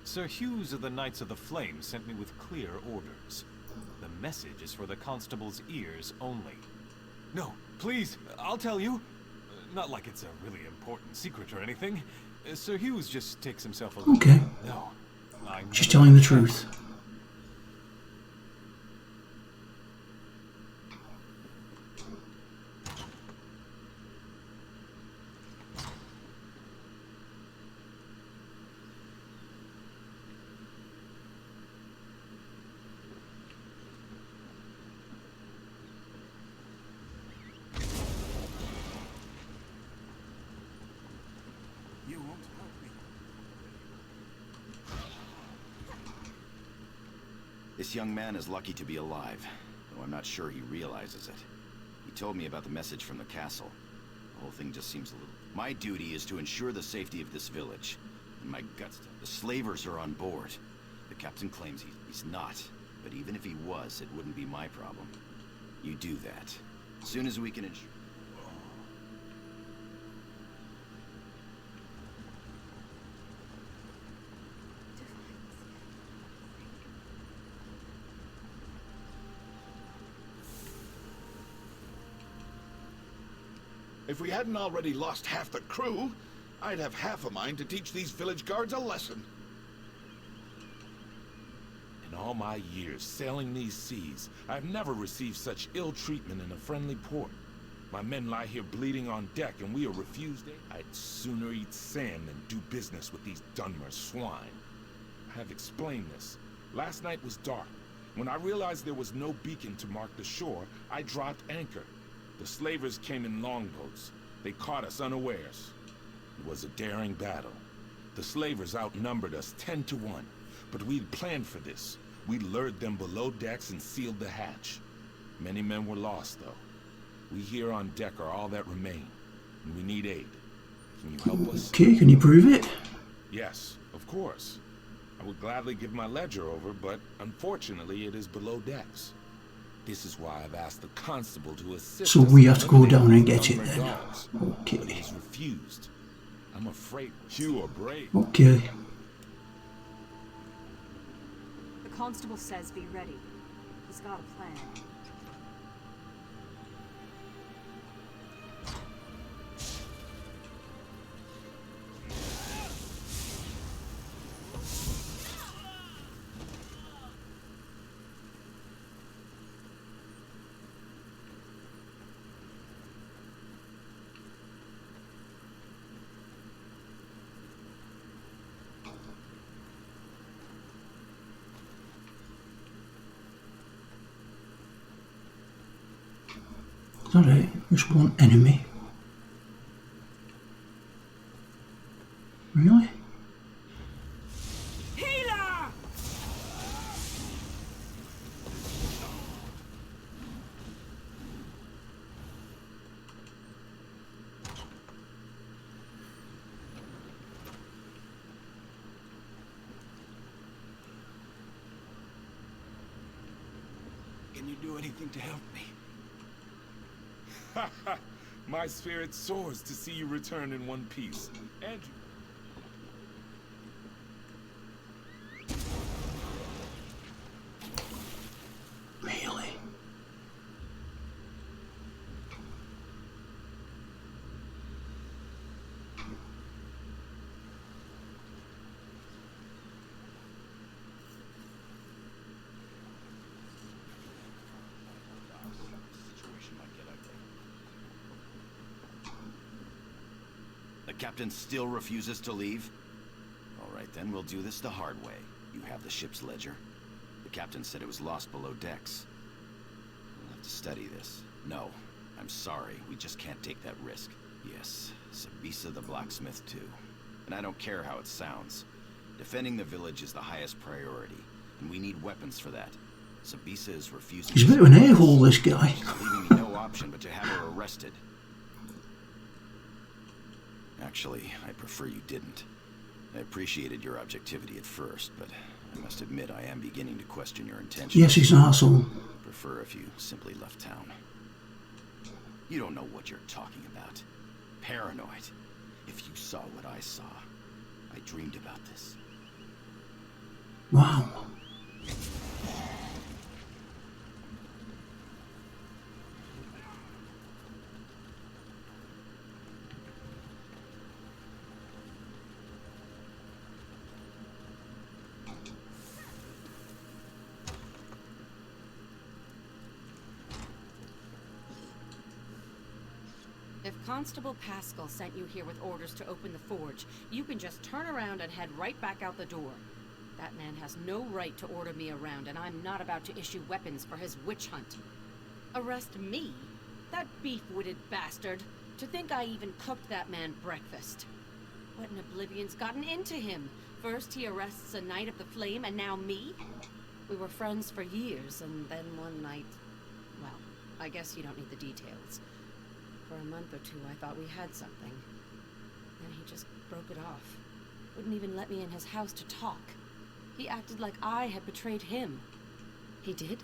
Sir Hughes of the Knights of the Flame sent me with clear orders. The message is for the constable's ears only. No, please, I'll tell you. Not like it's a really important secret or anything. Sir Hughes just takes himself a... Okay. No. She's telling the truth. This young man is lucky to be alive, though I'm not sure he realizes it. He told me about the message from the castle. The whole thing just seems a little... My duty is to ensure the safety of this village. And my guts... The slavers are on board. The captain claims he's not. But even if he was, it wouldn't be my problem. You do that. As soon as we can ensure... If we hadn't already lost half the crew, I'd have half a mind to teach these village guards a lesson. And all my years sailing these seas, I've never received such ill treatment in a friendly port. My men lie here bleeding on deck, and we are refused aid. I'd sooner eat sand than do business with these Dunmer swine. I have explained this. Last night was dark. When I realized there was no beacon to mark the shore, I dropped anchor. The slavers came in longboats. They caught us unawares. It was a daring battle. The slavers outnumbered us 10 to 1, but we'd planned for this. We lured them below decks and sealed the hatch. Many men were lost, though. We here on deck are all that remain, and we need aid. Can you help us? Okay, can you prove it? Yes, of course. I would gladly give my ledger over, but unfortunately it is below decks. This is why I've asked the constable to assist So us we in have to go down and eliminating get it Dunmer then. dogs. Okay. But he's refused. I'm afraid you are brave. Okay. The constable says be ready. He's got a plan. Is that it? Just one enemy. Really? Healer! Can you do anything to help me? My spirit soars to see you return in one piece. And Really? The captain still refuses to leave? All right, then we'll do this the hard way. You have the ship's ledger. The captain said it was lost below decks. We'll have to study this. No, I'm sorry. We just can't take that risk. Yes, Sabisa the blacksmith too. And I don't care how it sounds. Defending the village is the highest priority, and we need weapons for that. Sabisa is refusing. He's a bit of an a-hole, this guy. Leaving me no option but to have her arrested. Actually, I prefer you didn't. I appreciated your objectivity at first, but I must admit I am beginning to question your intentions. Yes, he's an asshole. I prefer if you simply left town. You don't know what you're talking about. Paranoid. If you saw what I saw, I dreamed about this. Wow. If Constable Pascal sent you here with orders to open the forge, you can just turn around and head right back out the door. That man has no right to order me around, and I'm not about to issue weapons for his witch hunt. Arrest me? That beef-witted bastard. To think I even cooked that man breakfast. What in oblivion's gotten into him? First he arrests a Knight of the Flame, and now me? We were friends for years, and then one night... Well, I guess you don't need the details. For a month or two, I thought we had something. Then he just broke it off. Wouldn't even let me in his house to talk. He acted like I had betrayed him. He did?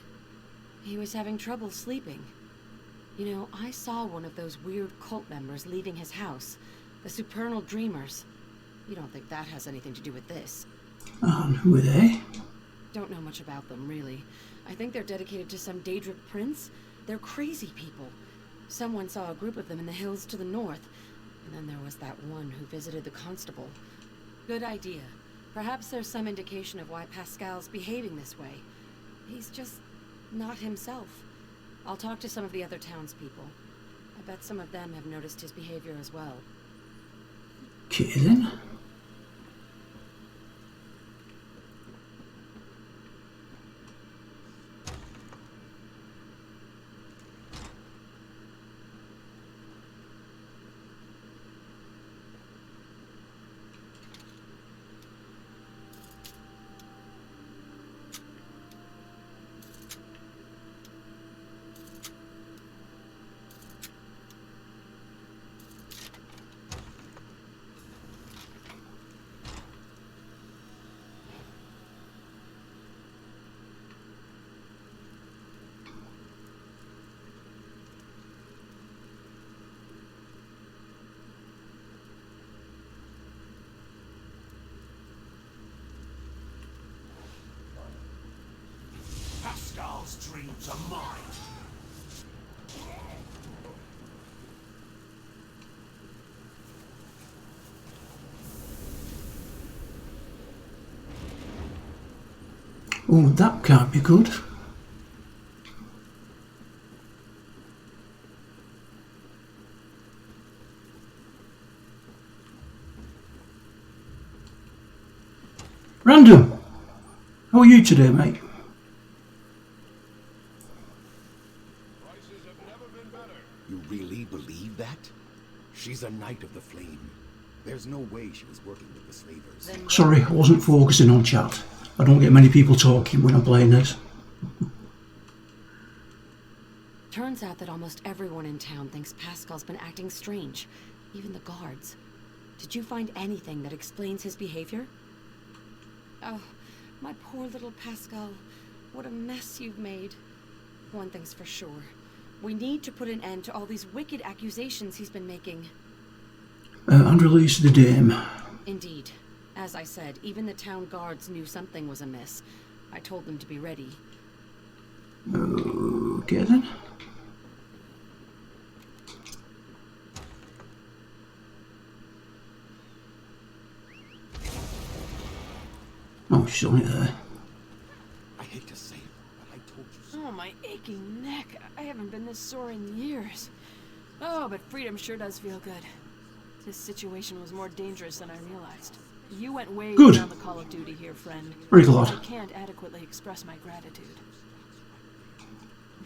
He was having trouble sleeping. You know, I saw one of those weird cult members leaving his house. The Supernal Dreamers. You don't think that has anything to do with this? Who are they? Don't know much about them, really. I think they're dedicated to some Daedric prince. They're crazy people. Someone saw a group of them in the hills to the north, and then there was that one who visited the constable. Good idea. Perhaps there's some indication of why Pascal's behaving this way. He's just not himself. I'll talk to some of the other townspeople. I bet some of them have noticed his behavior as well. Okay then. Pascal's dreams are mine. Oh, that can't be good. Random, how are you today, mate? You really believe that? She's a Knight of the Flame. There's no way she was working with the slavers. Sorry, I wasn't focusing on chat. I don't get many people talking when I'm playing this. Turns out that almost everyone in town thinks Pascal's been acting strange. Even the guards. Did you find anything that explains his behavior? Oh, my poor little Pascal. What a mess you've made. One thing's for sure. We need to put an end to all these wicked accusations he's been making. And release the dame. Indeed. As I said, even the town guards knew something was amiss. I told them to be ready. Okay then. Oh, she's on it there. I hate to say it, but I told you so. Oh, my aching neck. I haven't been this sore in years. Oh, but freedom sure does feel good. This situation was more dangerous than I realized. You went way beyond the call of duty here, friend. Very glad. I can't adequately express my gratitude.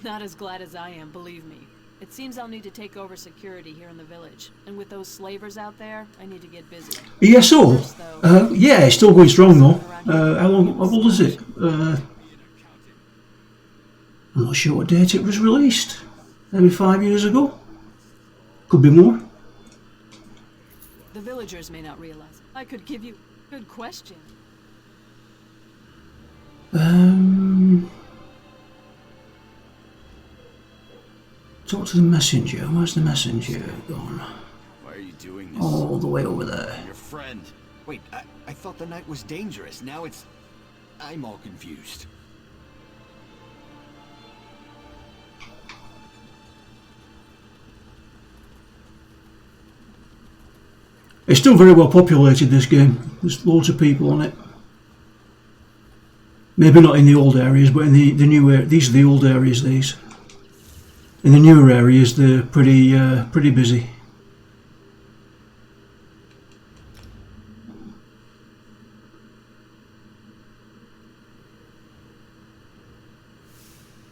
Not as glad as I am, believe me. It seems I'll need to take over security here in the village. And with those slavers out there, I need to get busy. E.S.O? Yeah, it's still going strong though. How old is it? I'm not sure what date it was released. Maybe 5 years ago? Could be more. The villagers may not realize. I could give you a good question. Talk to the messenger. Where's the messenger gone? Why are you doing this? All the way over there. Your friend. Wait, I thought the night was dangerous. Now it's... I'm all confused. It's still very well populated, this game. There's loads of people on it. Maybe not in the old areas, but in the new areas. These are the old areas, these. In the newer areas, they're pretty busy.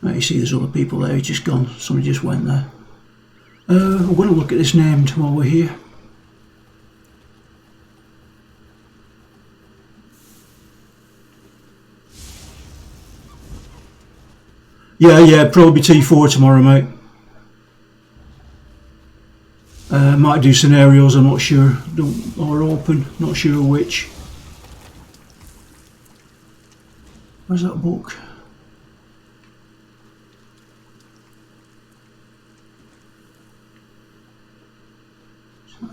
Right, you see there's other people there, he's just gone. Somebody just went there. We're going to look at this named while we're here. Yeah, probably T4 tomorrow, mate. Might do scenarios, I'm not sure. Or open, not sure which. Where's that book?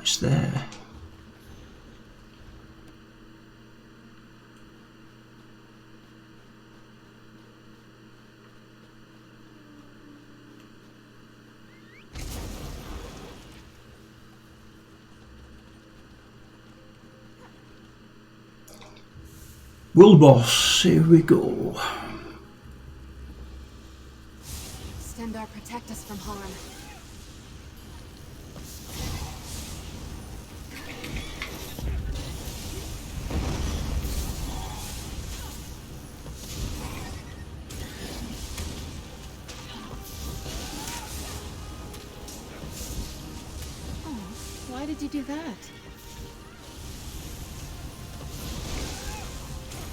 It's there. World Boss, here we go. Stendarr, protect us from harm. Why did you do that?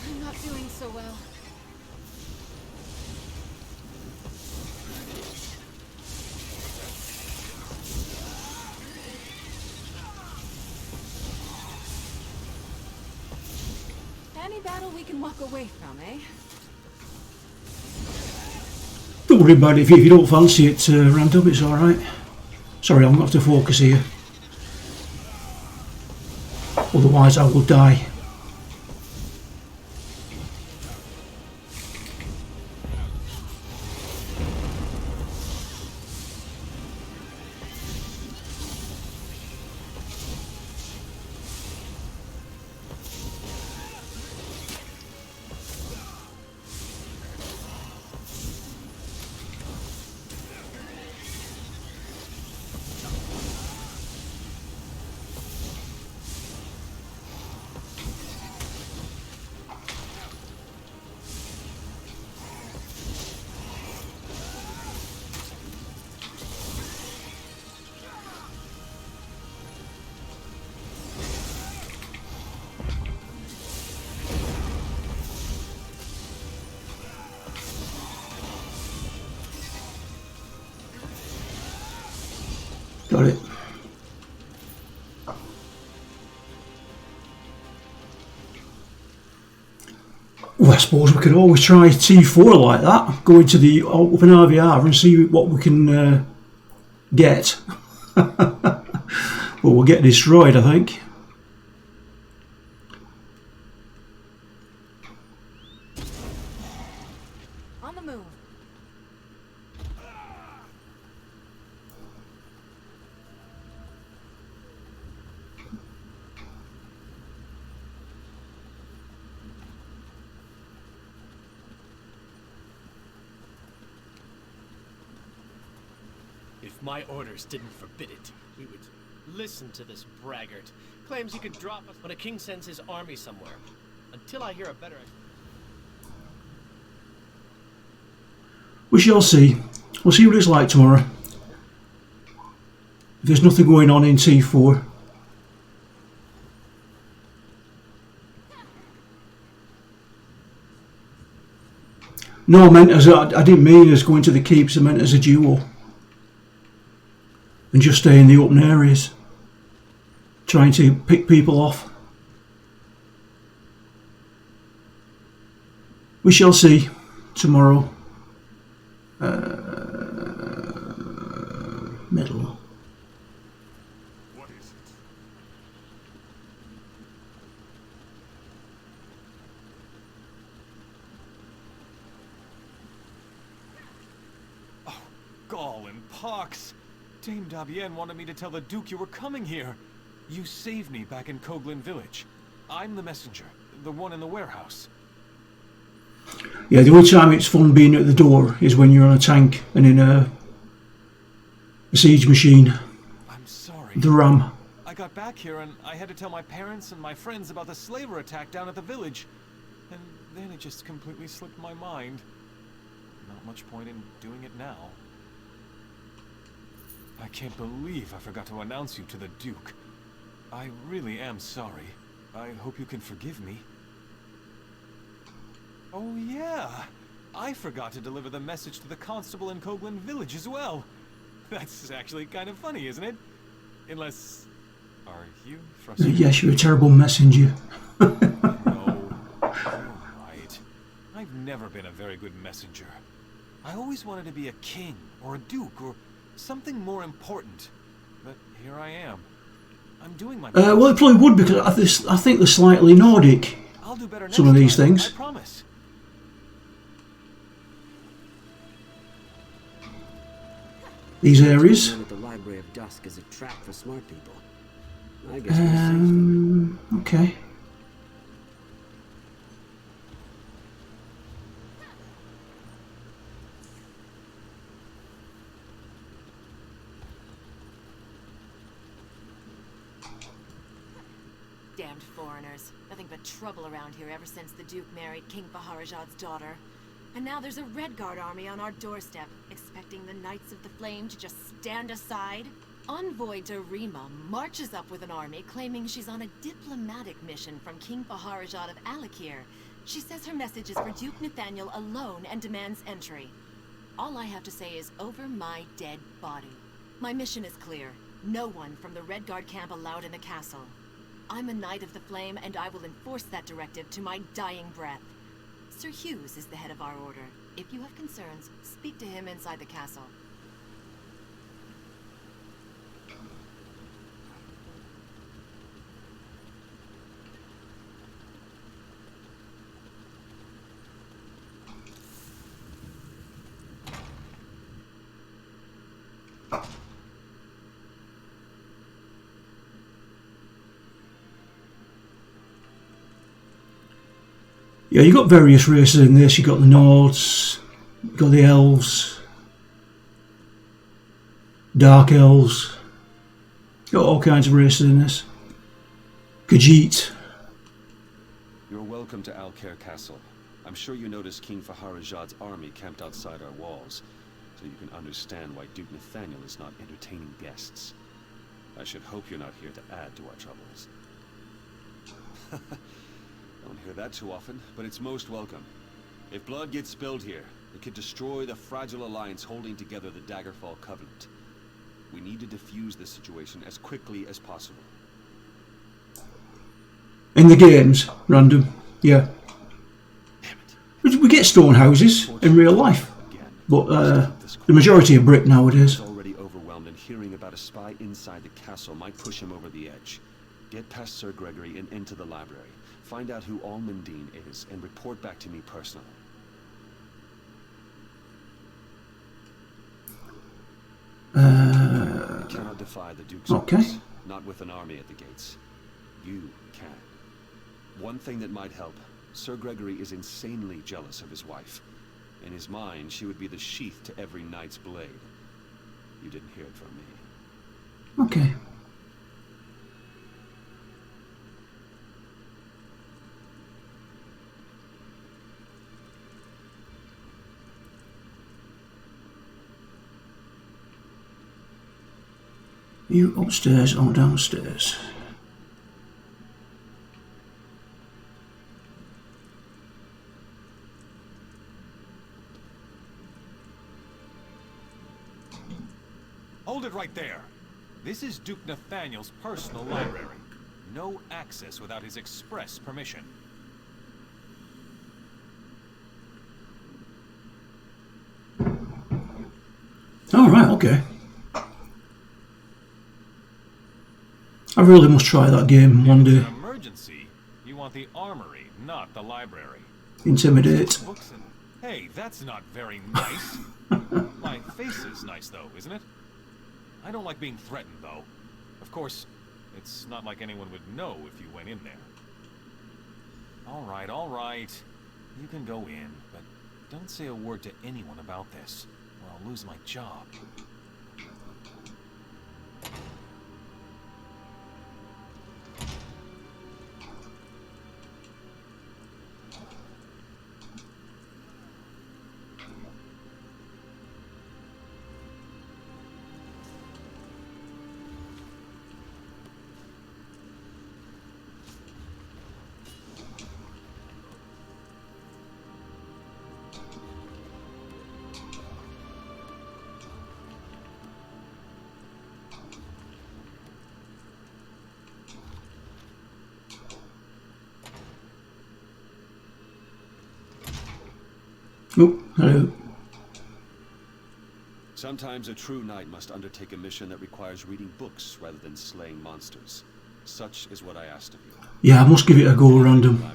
I'm not doing so well. Any battle we can walk away from, eh? Don't worry about it if you don't fancy it, Random, it's alright. Sorry, I'm going to have to focus here. Otherwise I will die. Got it. Well, I suppose we could always try T4 like that. Go into the open RVR and see what we can get. But we'll get destroyed, I think. On the move. If my orders didn't forbid it, we would listen to this braggart. Claims he could drop us when a king sends his army somewhere. Until I hear a better... We shall see. We'll see what it's like tomorrow. If there's nothing going on in T4. No, I meant as I didn't mean as going to the keeps. I meant as a duel. And just stay in the open areas, trying to pick people off. We shall see tomorrow. Middle. What is it? Oh, gall and pox! Dame Dabienne wanted me to tell the Duke you were coming here. You saved me back in Coglin Village. I'm the messenger, the one in the warehouse. Yeah, the only time it's fun being at the door is when you're on a tank and in a siege machine. I'm sorry. The ram. I got back here and I had to tell my parents and my friends about the slaver attack down at the village. And then it just completely slipped my mind. Not much point in doing it now. I can't believe I forgot to announce you to the Duke. I really am sorry. I hope you can forgive me. Oh yeah! I forgot to deliver the message to the constable in Coglin Village as well. That's actually kind of funny, isn't it? Unless... Are you frustrated? Yes, you're a terrible messenger. No, you're right. I've never been a very good messenger. I always wanted to be a king, or a duke, or something more important. But here I am. I'm doing my best. Well, it probably would, because I think they're slightly Nordic. I'll do better next some of these time, things. I promise. These areas. At the Library of Dusk is a trap for smart people. I guess we're safe. Okay. damned foreigners. Nothing but trouble around here ever since the Duke married King Baharajad's daughter. And now there's a Red Guard army on our doorstep, expecting the Knights of the Flame to just stand aside? Envoy Darima marches up with an army claiming she's on a diplomatic mission from King Baharajad of Alakir. She says her message is for Duke Nathaniel alone and demands entry. All I have to say is over my dead body. My mission is clear. No one from the Red Guard camp allowed in the castle. I'm a Knight of the Flame, and I will enforce that directive to my dying breath. Sir Hughes is the head of our order. If you have concerns, speak to him inside the castle. Yeah, you got various races in this. You got the Nords, you got the Elves, Dark Elves. You got all kinds of races in this. Khajiit. You're welcome to Alcair Castle. I'm sure you noticed King Faharajad's army camped outside our walls, so you can understand why Duke Nathaniel is not entertaining guests. I should hope you're not here to add to our troubles. Don't hear that too often, but it's most welcome. If blood gets spilled here, it could destroy the fragile alliance holding together the Daggerfall Covenant. We need to defuse this situation as quickly as possible. In the games, random, yeah. We get stone houses in real life, but the majority are brick nowadays. Already overwhelmed, and hearing about a spy inside the castle might push him over the edge. Get past Sir Gregory and into the library. Find out who Almundine is, and report back to me personally. You cannot defy the Duke's orders, not with an army at the gates. You can. One thing that might help, Sir Gregory is insanely jealous of his wife. In his mind, she would be the sheath to every knight's blade. You didn't hear it from me. Okay. Are you upstairs or downstairs? Hold it right there. This is Duke Nathaniel's personal library. No access without his express permission. All right, okay. I really must try that game one day. Emergency? You want the armory, not the library. Intimidate. Hey, that's not very nice. My face is nice though, isn't it? I don't like being threatened though. Of course, it's not like anyone would know if you went in there. All right. You can go in, but don't say a word to anyone about this, or I'll lose my job. Oh, hello. Sometimes a true knight must undertake a mission that requires reading books rather than slaying monsters. Such is what I asked of you. Yeah, I must give it a go, random. I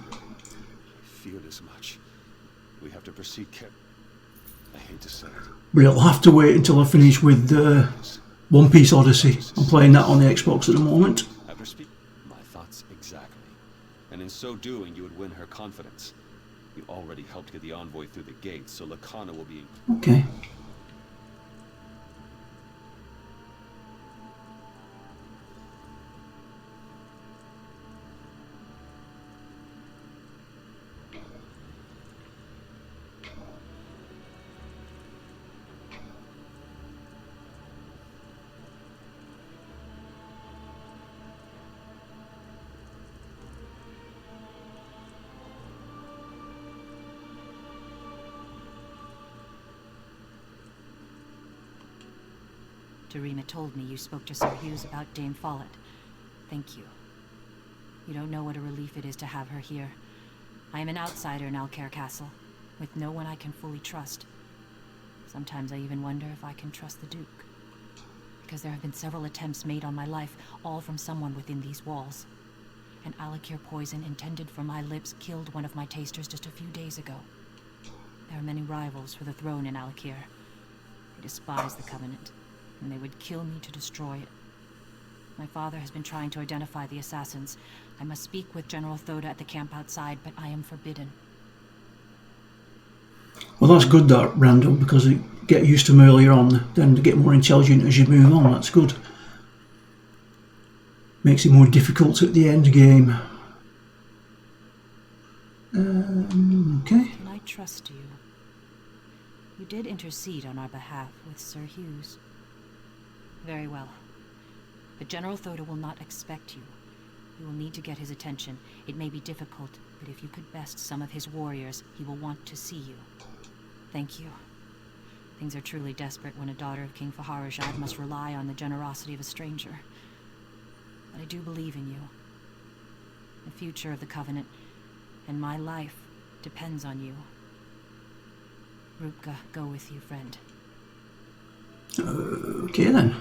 feared as much. We have to proceed I hate to say it. But it'll have to wait until I finish with One Piece Odyssey. I'm playing that on the Xbox at the moment. After speaking my thoughts exactly. And in so doing, you would win her confidence. You already helped get the envoy through the gates, so Lakana will be... Okay. Terima told me you spoke to Sir Hughes about Dame Follett. Thank you. You don't know what a relief it is to have her here. I am an outsider in Alcaire Castle, with no one I can fully trust. Sometimes I even wonder if I can trust the Duke. Because there have been several attempts made on my life, all from someone within these walls. An Alakir poison intended for my lips killed one of my tasters just a few days ago. There are many rivals for the throne in Alakir. They despise the Covenant, and they would kill me to destroy it. My father has been trying to identify the assassins. I must speak with General Thoda at the camp outside, but I am forbidden. Well, that's good, that, Randall, because you get used to them earlier on, then to get more intelligent as you move on. That's good. Makes it more difficult at the end game. Okay. Can I trust you? You did intercede on our behalf with Sir Hughes. Very well. But General Thoda will not expect you. You will need to get his attention. It may be difficult, but if you could best some of his warriors, he will want to see you. Thank you. Things are truly desperate when a daughter of King Faharajad must rely on the generosity of a stranger. But I do believe in you. The future of the Covenant, and my life, depends on you. Rupka, go with you, friend. Okay then.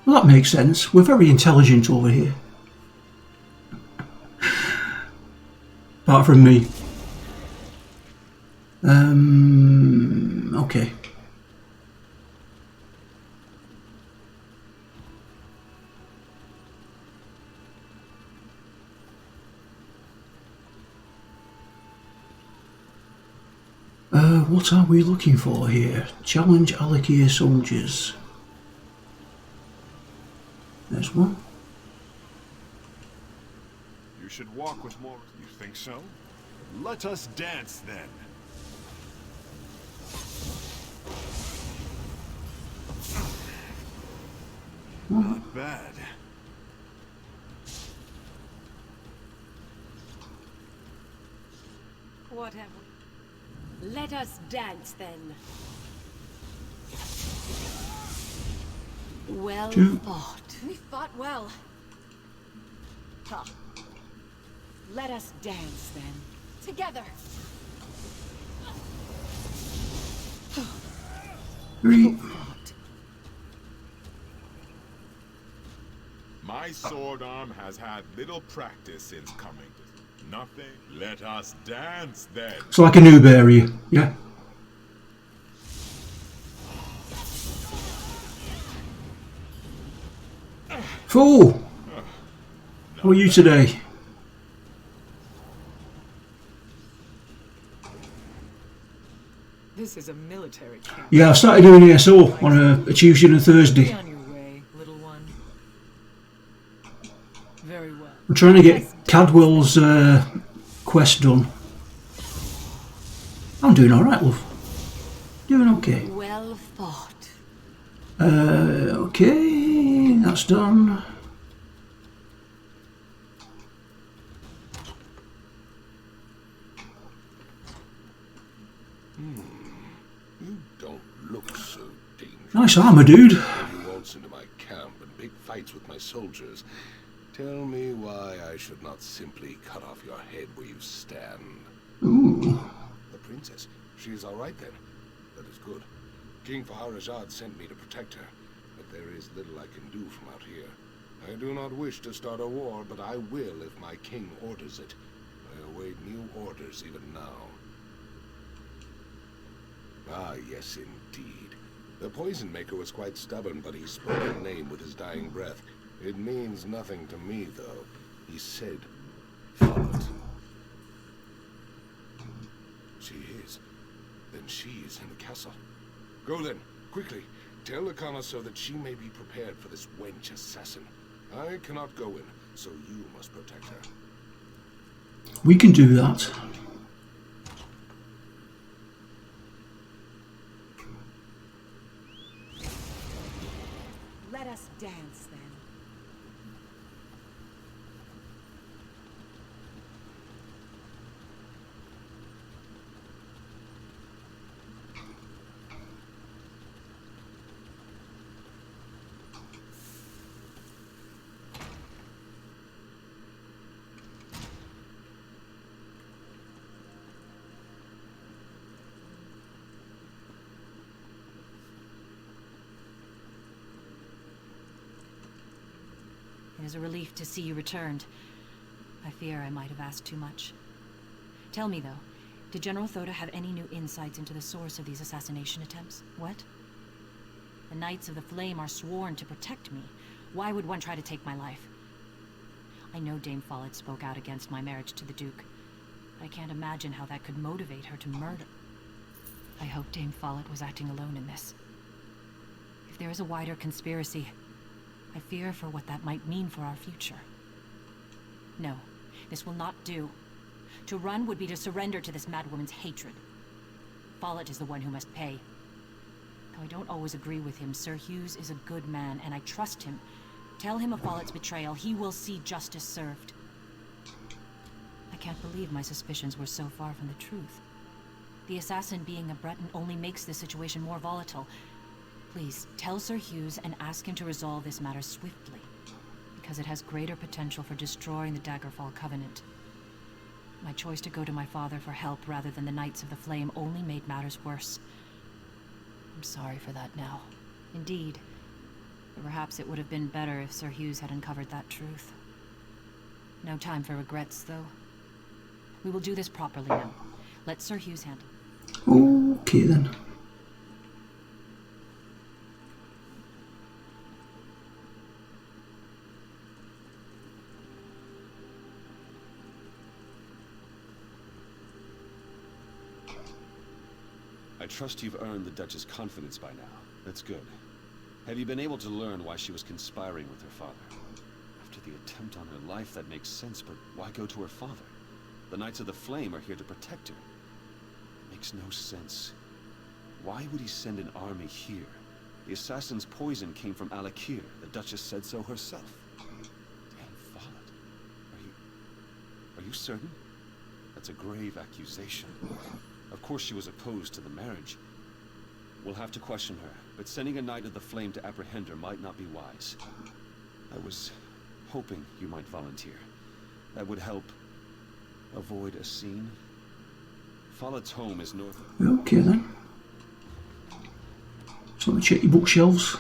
Well, that makes sense. We're very intelligent over here. Apart from me. Okay. What are we looking for here? Challenge Alakir soldiers. There's one. You should walk with more... You think so? Let us dance, then. Not bad. Whatever. Let us dance, then. Well Two. fought. We fought well. Huh. Let us dance, then. Together. Three. My sword arm has had little practice since coming. Nothing. Let us dance then. It's like a noob area, yeah. Fool! How are you today? This is a military camp. Yeah, I started doing E.S.O on a Tuesday and a Thursday. Be on your way, little one. Very well. I'm trying to get Cadwell's quest done. I'm doing alright, love. Doing okay. Well fought. Okay, that's done. You don't look so dangerous. Nice armor, dude. You waltz into my camp and pick fights with my soldiers. Tell me why I should not simply cut off your head where you stand. Ooh. The princess. She is all right then. That is good. King Faharajad sent me to protect her, but there is little I can do from out here. I do not wish to start a war, but I will if my king orders it. I await new orders even now. Ah, yes, indeed. The poison maker was quite stubborn, but he spoke her name with his dying breath. It means nothing to me, though. He said, Follett. She is. Then she is in the castle. Go then, quickly. Tell the connoisseur that she may be prepared for this wench assassin. I cannot go in, so you must protect her. We can do that. us dance then. It is a relief to see you returned. I fear I might have asked too much. Tell me, though, did General Thoda have any new insights into the source of these assassination attempts? What? The Knights of the Flame are sworn to protect me. Why would one try to take my life? I know Dame Follett spoke out against my marriage to the Duke, but I can't imagine how that could motivate her to murder. I hope Dame Follett was acting alone in this. If there is a wider conspiracy, I fear for what that might mean for our future. No, this will not do. To run would be to surrender to this madwoman's hatred. Follett is the one who must pay. Though I don't always agree with him, Sir Hughes is a good man, and I trust him. Tell him of Follett's betrayal. He will see justice served. I can't believe my suspicions were so far from the truth. The assassin being a Breton only makes the situation more volatile. Please, tell Sir Hughes and ask him to resolve this matter swiftly, because it has greater potential for destroying the Daggerfall Covenant. My choice to go to my father for help rather than the Knights of the Flame only made matters worse. I'm sorry for that now. Indeed. But perhaps it would have been better if Sir Hughes had uncovered that truth. No time for regrets, though. We will do this properly now. Let Sir Hughes handle it. Okay then. I trust you've earned the Duchess' confidence by now. That's good. Have you been able to learn why she was conspiring with her father? After the attempt on her life, that makes sense, but why go to her father? The Knights of the Flame are here to protect her. It makes no sense. Why would he send an army here? The assassin's poison came from Alakir. The Duchess said so herself. Damn Follett. Are you certain? That's a grave accusation. Of course she was opposed to the marriage. We'll have to question her, but sending a Knight of the Flame to apprehend her might not be wise. I was hoping you might volunteer. That would help avoid a scene. Follett's home is north of... Okay then. So let me check your bookshelves.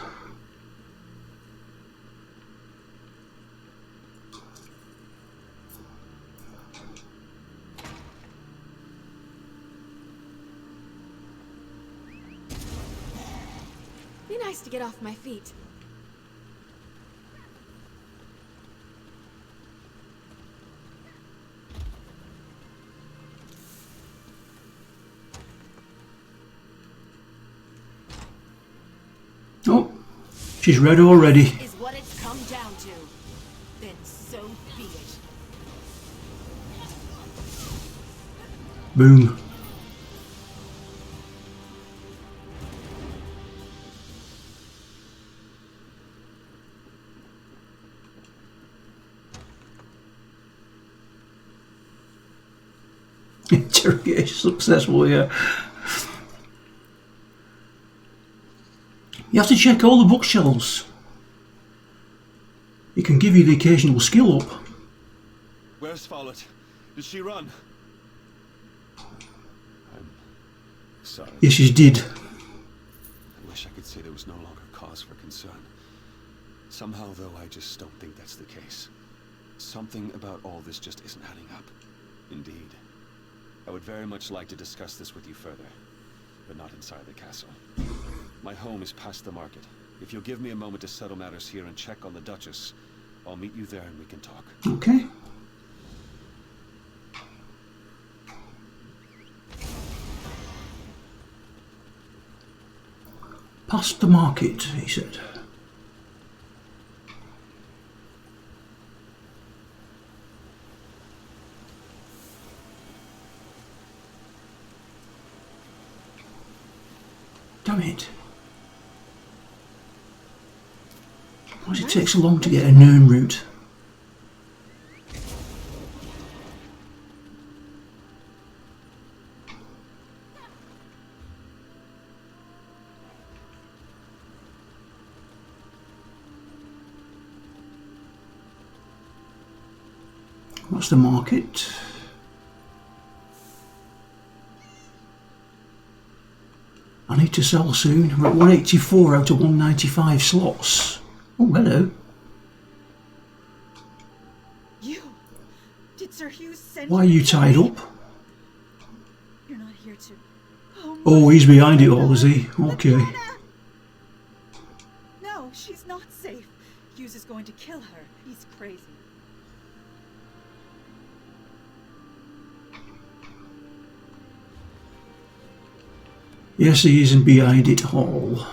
Be nice to get off my feet. Oh, she's read already. Is what it's come down to. Then so be it. Boom. Interrogation successful, yeah. You have to check all the bookshelves. It can give you the occasional skill up. Where's Follett? Did she run? I'm sorry. Yes, she did. I wish I could say there was no longer cause for concern. Somehow, though, I just don't think that's the case. Something about all this just isn't adding up. Indeed. I would very much like to discuss this with you further, but not inside the castle. My home is past the market. If you'll give me a moment to settle matters here and check on the Duchess, I'll meet you there and we can talk. Okay. Past the market, he said. Damn it. Why does it take so long to get a known route? What's the market? I need to sell soon. We're at 184 out of 195 slots. Oh, hello. Did Sir Hugh send Why are you tied up? You're not here to... Oh, he's behind it all, is he? Okay. No, she's not safe. Hughes is going to kill her. He's crazy. Yes, he isn't behind it all.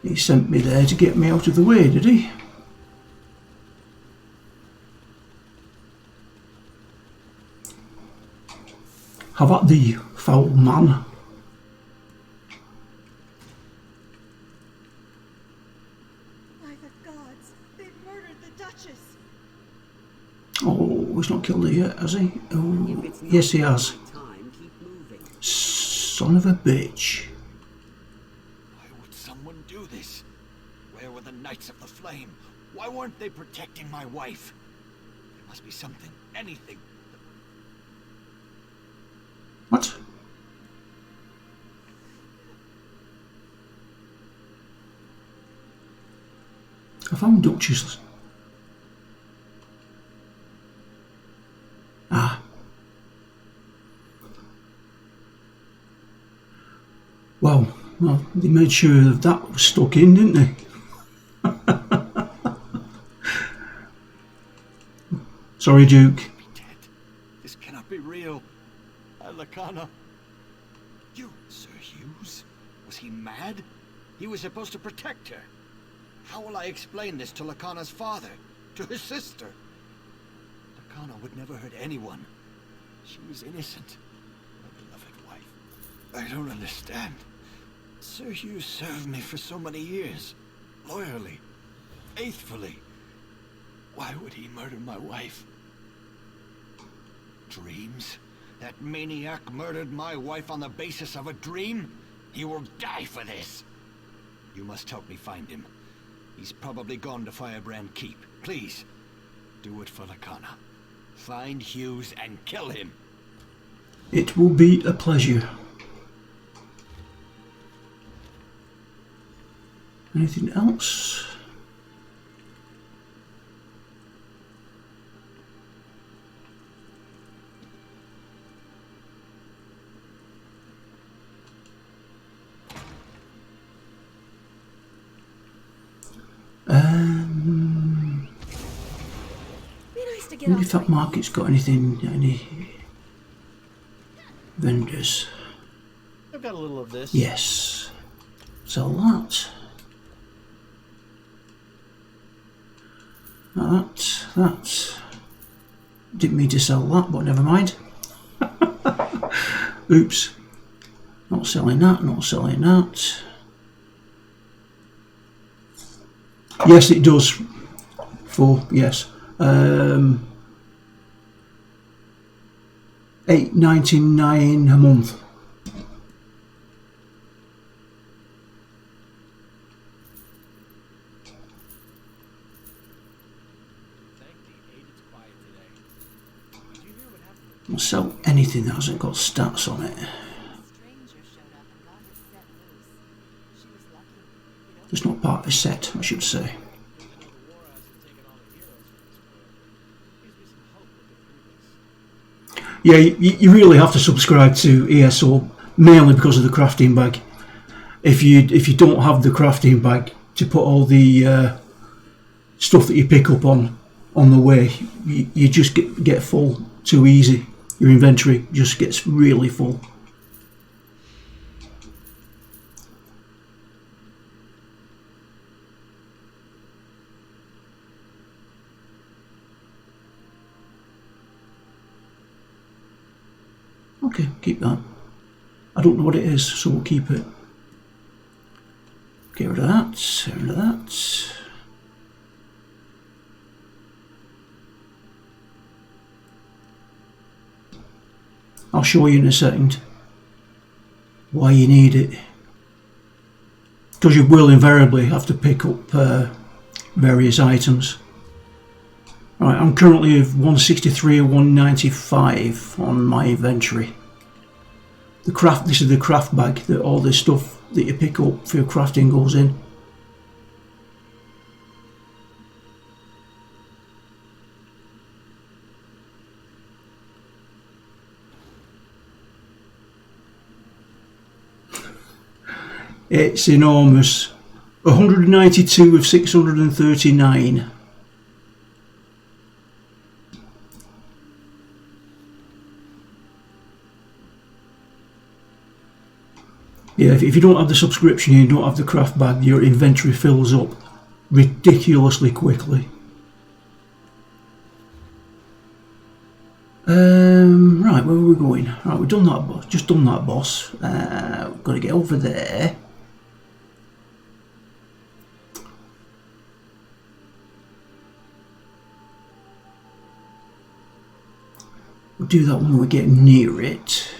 He sent me there to get me out of the way, did he? Have at thee, foul man. By the gods, they've murdered the Duchess. Oh, he's not killed her yet, has he? Oh, yes he has. Son of a bitch. Why would someone do this? Where were the Knights of the Flame? Why weren't they protecting my wife? There must be something, anything. What? I found Duchess. Ah. Well, they made sure that was stuck in, didn't they? Sorry, Duke. This cannot be real. Lacana. You, Sir Hughes? Was he mad? He was supposed to protect her. How will I explain this to Lacana's father? To his sister? Lacana would never hurt anyone. She was innocent. My beloved wife. I don't understand. Sir Hughes served me for so many years. Loyally. Faithfully. Why would he murder my wife? Dreams? That maniac murdered my wife on the basis of a dream? He will die for this! You must help me find him. He's probably gone to Firebrand Keep. Please, do it for Lacana. Find Hughes and kill him. It will be a pleasure. Anything else? I wonder if that market's got anything, any vendors. I've got a little of this. Yes. Sell that. That. Didn't mean to sell that, but never mind. Oops. Not selling that, not selling that. Yes, it does. Yes. $8.99 a month. I'll sell anything that hasn't got stats on it. It's not part of a set, I should say. Yeah, you really have to subscribe to E.S.O. mainly because of the crafting bag. If you don't have the crafting bag to put all the stuff that you pick up on the way, you just get full too easy. Your inventory just gets really full. Okay, keep that. I don't know what it is, so we'll keep it. Get rid of that, get rid of that. I'll show you in a second why you need it. Because you will invariably have to pick up various items. Right, I'm currently at 163 or 195 on my inventory. This is the craft bag that all this stuff that you pick up for your crafting goes in. It's enormous. 192 of 639. Yeah, if you don't have the subscription and you don't have the craft bag, your inventory fills up ridiculously quickly. Right, where are we going? Right, we've done that boss. Just done that boss. We've got to get over there. We'll do that when we get near it.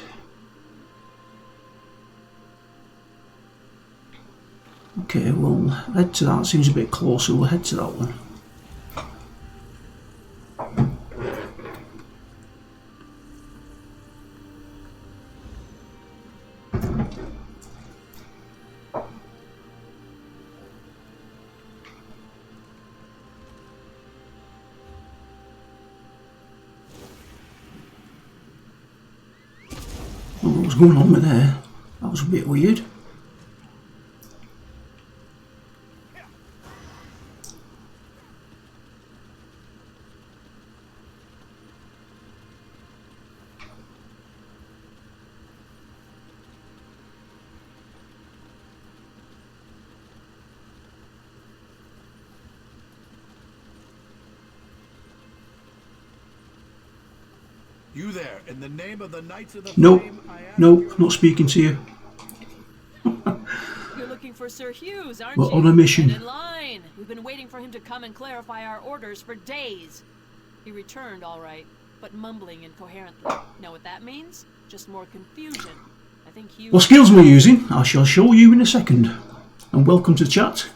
Okay, we'll head to that. Seems a bit closer. We'll head to that one. What was going on with there? That was a bit weird. You there, in the name of the Knights of the Nope, Flame, nope, not speaking to you. You're looking for Sir Hughes, aren't We're you? on a mission. Get in line. We've been waiting for him to come and clarify our orders for days. He returned, all right, but mumbling incoherently. Know what that means? Just more confusion. I think Hughes... What skills we're using, I shall show you in a second. And welcome to the chat,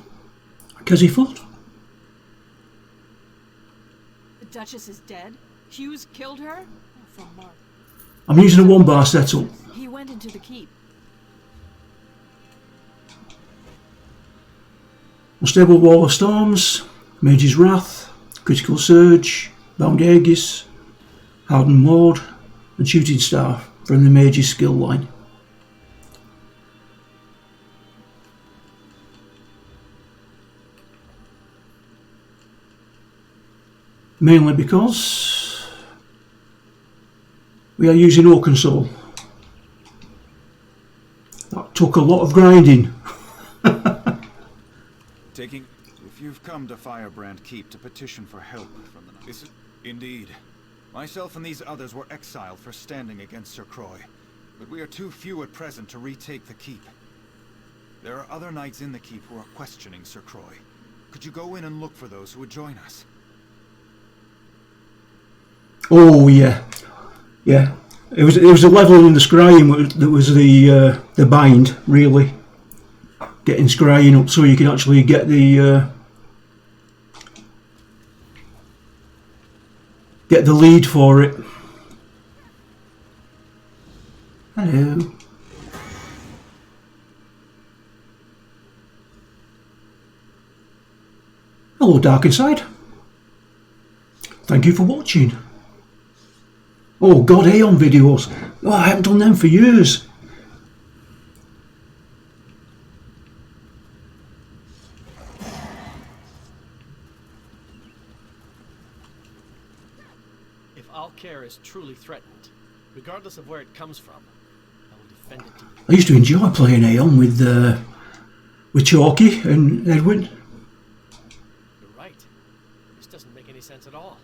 Kezzy Foot. The Duchess is dead? Hughes killed her? Oh, from Mark. I'm using a one-bar setup. He went into the keep. Unstable Wall of Storms, Mage's Wrath, Critical Surge, Bound Aegis, Hardened Ward, and Shooting Star from the Mage's skill line. Mainly because we are using Oaken Soul. That took a lot of grinding. If you've come to Firebrand Keep to petition for help from the Knights... Indeed. Myself and these others were exiled for standing against Sir Croy, but we are too few at present to retake the keep. There are other knights in the keep who are questioning Sir Croy. Could you go in and look for those who would join us? Oh yeah, yeah. It was the leveling in the scrying that was the bind, really. Getting scrying up so you can actually get the lead for it. Hello. Hello, Dark Inside. Thank you for watching. Oh God, Aeon videos. Oh, I haven't done them for years. If Alcair is truly threatened, regardless of where it comes from, I will defend it to you. I used to enjoy playing Aeon with Chalky and Edwin. You're right. This doesn't make any sense at all.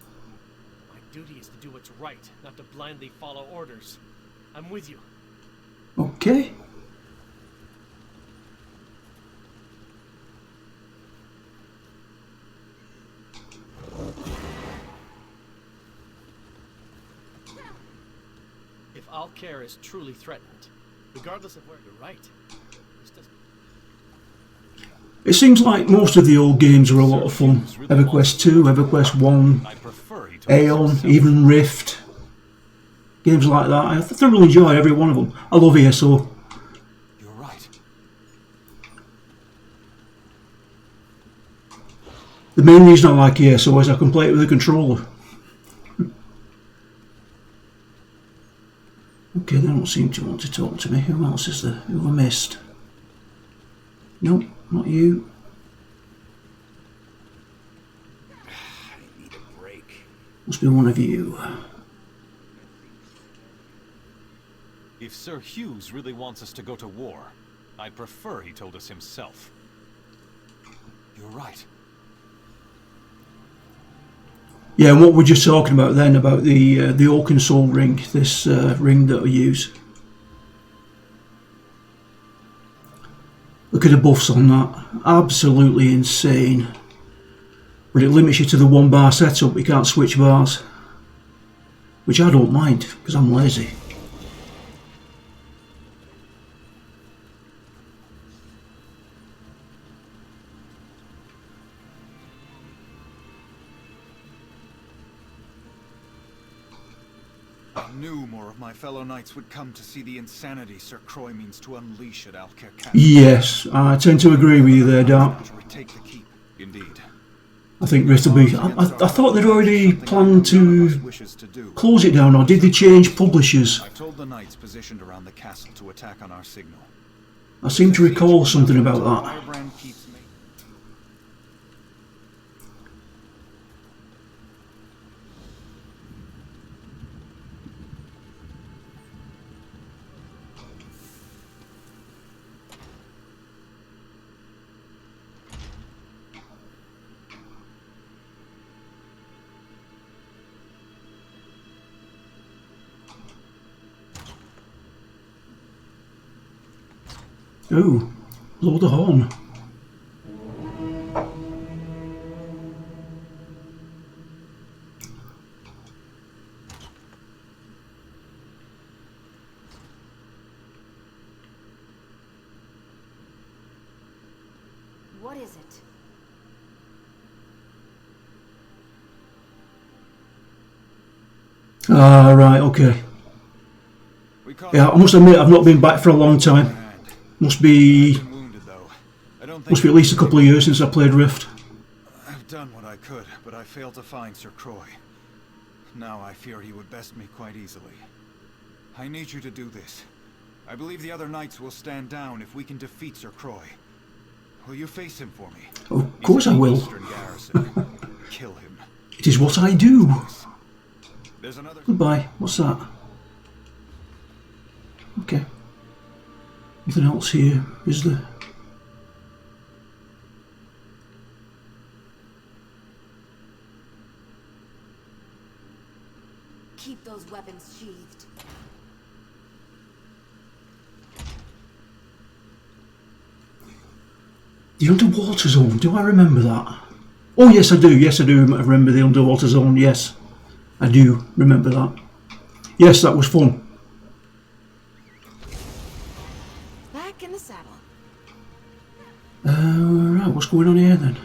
My duty is to do what's right, not to blindly follow orders. I'm with you. Okay. care is truly threatened, regardless of where you're right. It seems like most of the old games are a lot of fun. EverQuest 2, EverQuest 1, Aeon, even Rift. Games like that. I thoroughly enjoy every one of them. I love E.S.O. You're right. The main reason I like E.S.O is I can play it with a controller. Okay, they don't seem to want to talk to me. Who else is there? Who have I missed? Nope, not you. I need a break. Must be one of you. If Sir Hughes really wants us to go to war, I'd prefer he told us himself. You're right. Yeah, and what we're just talking about then, about the Oaken Soul ring, this ring that I use. Look at the buffs on that. Absolutely insane. But it limits you to the 1 bar setup, you can't switch bars. Which I don't mind, because I'm lazy. I knew more of my fellow knights would come to see the insanity Sir Croy means to unleash at Alcair Castle. Yes, I tend to agree with you there, Dart. Indeed. I think Rift will be... I thought they'd already planned to close it down, or did they change publishers? I told the knights positioned around the castle to attack on our signal. I seem to recall something about that. Firebrand keeps me. Oh, blow the horn. What is it? Ah, right, okay. Yeah, I must admit I've not been back for a long time. Must be at least a couple of years since I played Rift. I've done what I could, but I failed to find Sir Croy. Now I fear he would best me quite easily. I need you to do this. I believe the other knights will stand down if we can defeat Sir Croy. Will you face him for me? Oh, of course I will. Kill him. It is what I do. There's another... Goodbye. What's that? Okay. Nothing else here, is there? Keep those weapons sheathed. The underwater zone, do I remember that? Oh yes I do, I remember the underwater zone, yes. I do remember that. Yes, that was fun. Back in the saddle. Right, what's going on here then?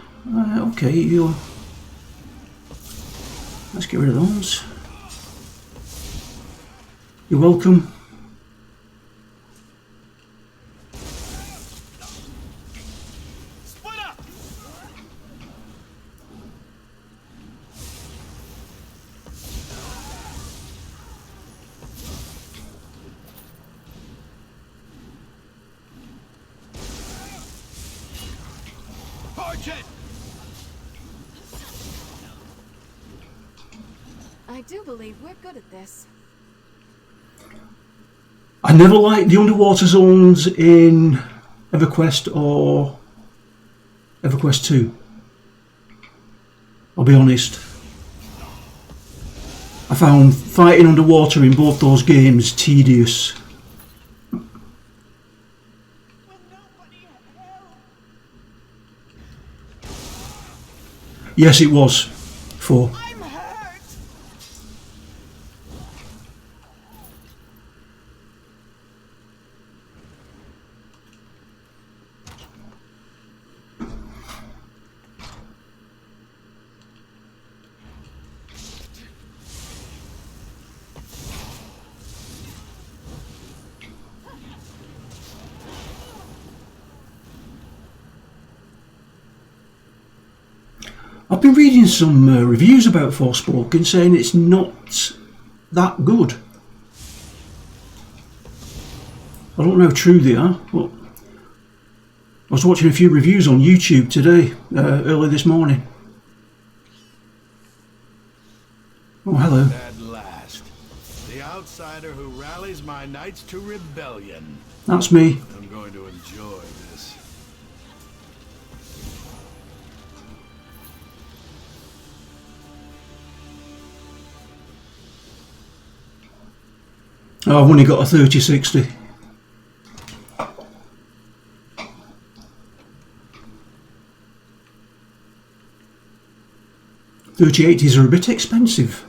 Okay, let's get rid of those. You're welcome. I do believe we're good at this. I never liked the underwater zones in EverQuest or EverQuest 2. I'll be honest. I found fighting underwater in both those games tedious. Yes, it was. 4. I've been reading some reviews about Forspoken saying it's not that good. I don't know how true they are, but I was watching a few reviews on YouTube today, early this morning. Oh, hello. At last, the outsider who rallies my knights to rebellion. That's me. I'm going to enjoy this. Oh, I've only got a 3060. $3080s are a bit expensive.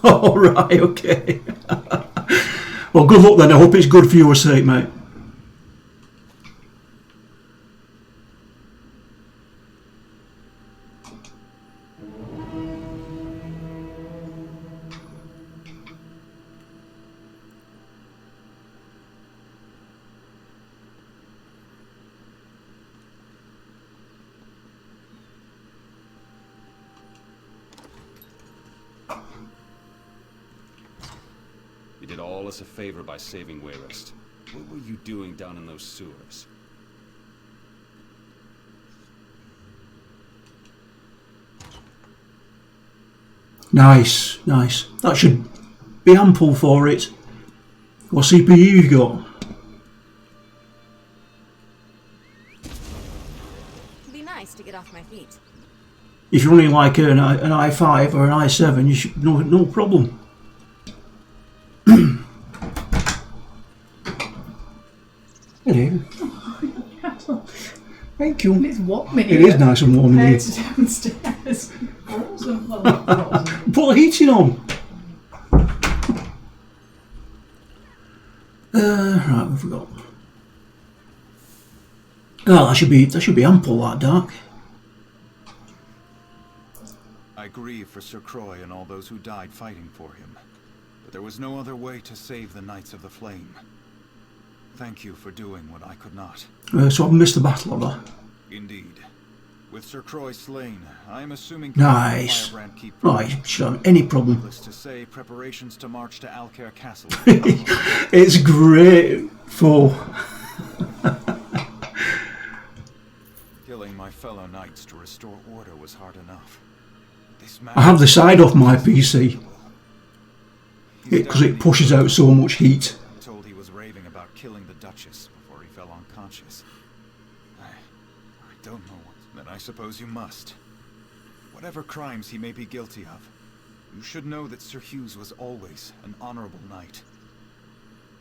Oh, right, okay. Well, good luck then. I hope it's good for your sake, mate. You did all us a favor by saving Wayrest. What were you doing down in those sewers? Nice, nice. That should be ample for it. What CPU you got? It'd be nice to get off my feet. If you're running like an i5 or an i7, you should no problem. Hello. Thank you. It's warm in It is nice and warm in here. It's downstairs. Frozen. Well, Put the heating on. Right, we've got. Oh, that should be ample. That dark. I grieve for Sir Croix and all those who died fighting for him, but there was no other way to save the Knights of the Flame. Thank you for doing what I could not. So I've missed the battle, have I? Indeed. With Sir Croix slain, I am assuming... Nice. Firebrand keep Right, should have any problem. Needless to say, preparations to march to Alcair Castle. It's great for... Killing my fellow knights to restore order was hard enough. This man... I have the side off my PC because it pushes out so much heat. Told he was raving about killing the Duchess before he fell unconscious. I don't know what... Then I suppose you must. Whatever crimes he may be guilty of, you should know that Sir Hughes was always an honorable knight.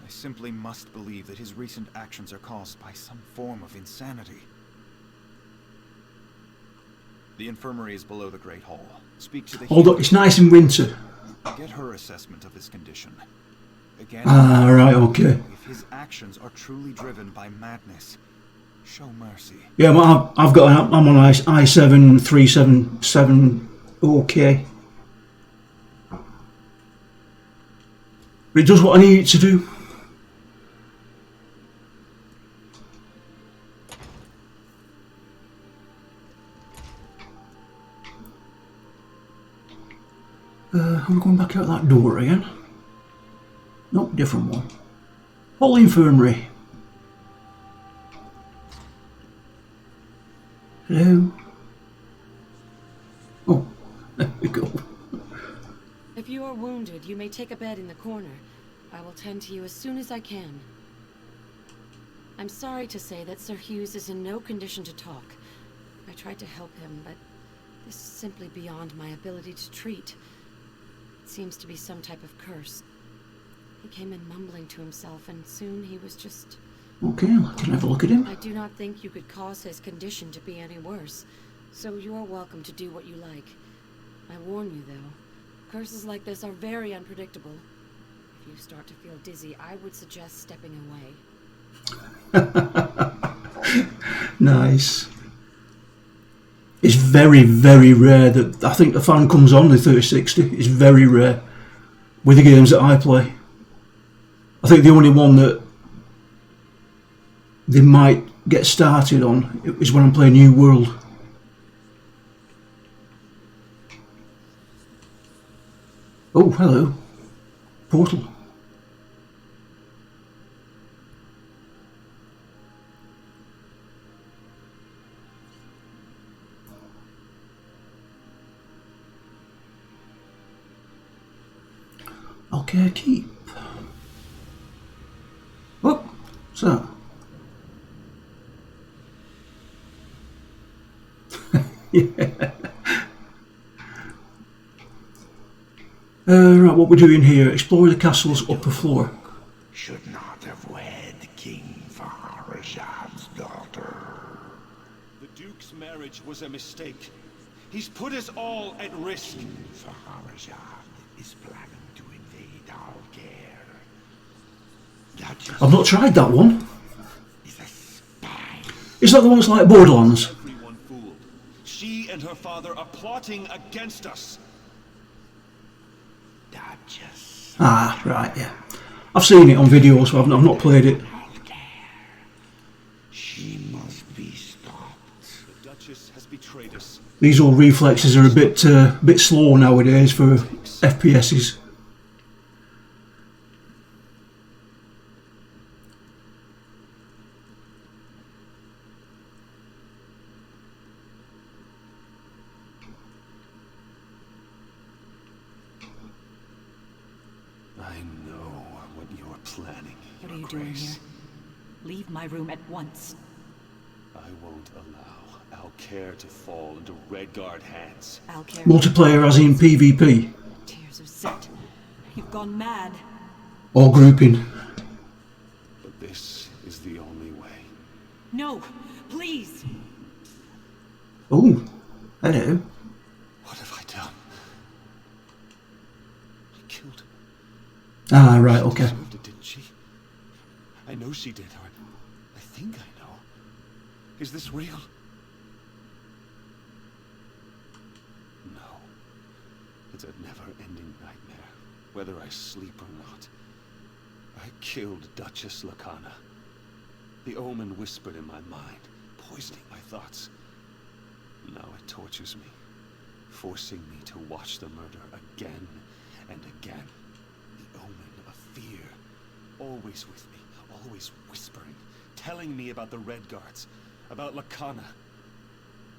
I simply must believe that his recent actions are caused by some form of insanity. The infirmary is below the Great Hall. Speak to the... Hold up, it's nice in winter. Get her assessment of his condition. Again, right, okay. If his actions are truly driven by madness, show mercy. Yeah, well, I'm on i7 377. Okay. But it does what I need it to do. I'm going back out that door again. Nope, different one. Whole infirmary. Hello. Oh, there we go. If you are wounded, you may take a bed in the corner. I will tend to you as soon as I can. I'm sorry to say that Sir Hughes is in no condition to talk. I tried to help him, but this is simply beyond my ability to treat. It seems to be some type of curse. He came in mumbling to himself, and soon he was just... Okay, I can have a look at him. I do not think you could cause his condition to be any worse, so you are welcome to do what you like. I warn you, though, curses like this are very unpredictable. If you start to feel dizzy, I would suggest stepping away. Nice. It's very, very rare that I think the fan comes on the 3060. It's very rare with the games that I play. I think the only one that they might get started on is when I'm playing New World. Oh, hello. Portal. Okay, keep. Oh, so. Yeah. Right, what we're doing here, explore the castle's upper floor. Should not have wed King Faharazad's daughter. The Duke's marriage was a mistake. He's put us all at risk. Faharazad is planning to invade Olgrey. I've not tried that one. Is that the one that's like Borderlands? Everyone fooled. She and her father are plotting against us. Ah, right, yeah. I've seen it on video, so I've not played it. She must be stopped. The Duchess has betrayed us. These old reflexes are a bit slow nowadays for FPSs. I know what you're planning. What are you doing here? Leave my room at once. I won't allow Alcair to fall into Redguard hands. Alcair. Multiplayer as in PvP. Tears of Set. You've gone mad. Or grouping. But this is the only way. No, please. Oh, hello. What have I done? I killed her. Ah, right, okay. She deserved it, didn't she? I know she did, or I think I know. Is this real? No. It's a never-ending nightmare, whether I sleep or not. I killed Duchess Lacana. The omen whispered in my mind, poisoning my thoughts. Now it tortures me, forcing me to watch the murder again and again. The omen of fear, always with me, always whispering, telling me about the Redguards, about Lacana.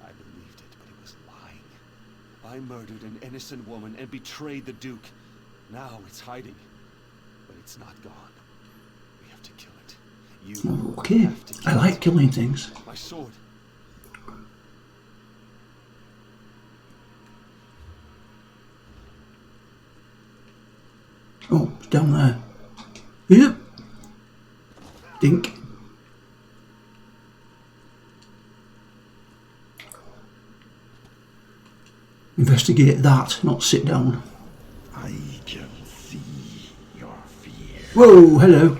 I believed it, but it was lying. I murdered an innocent woman and betrayed the Duke. Now it's hiding, but it's not gone. We have to kill it. You Okay, have to kill I like killing things. my sword. Oh, it's down there. Yep. Dink. Investigate that, not sit down. I can see your fear. Whoa, hello.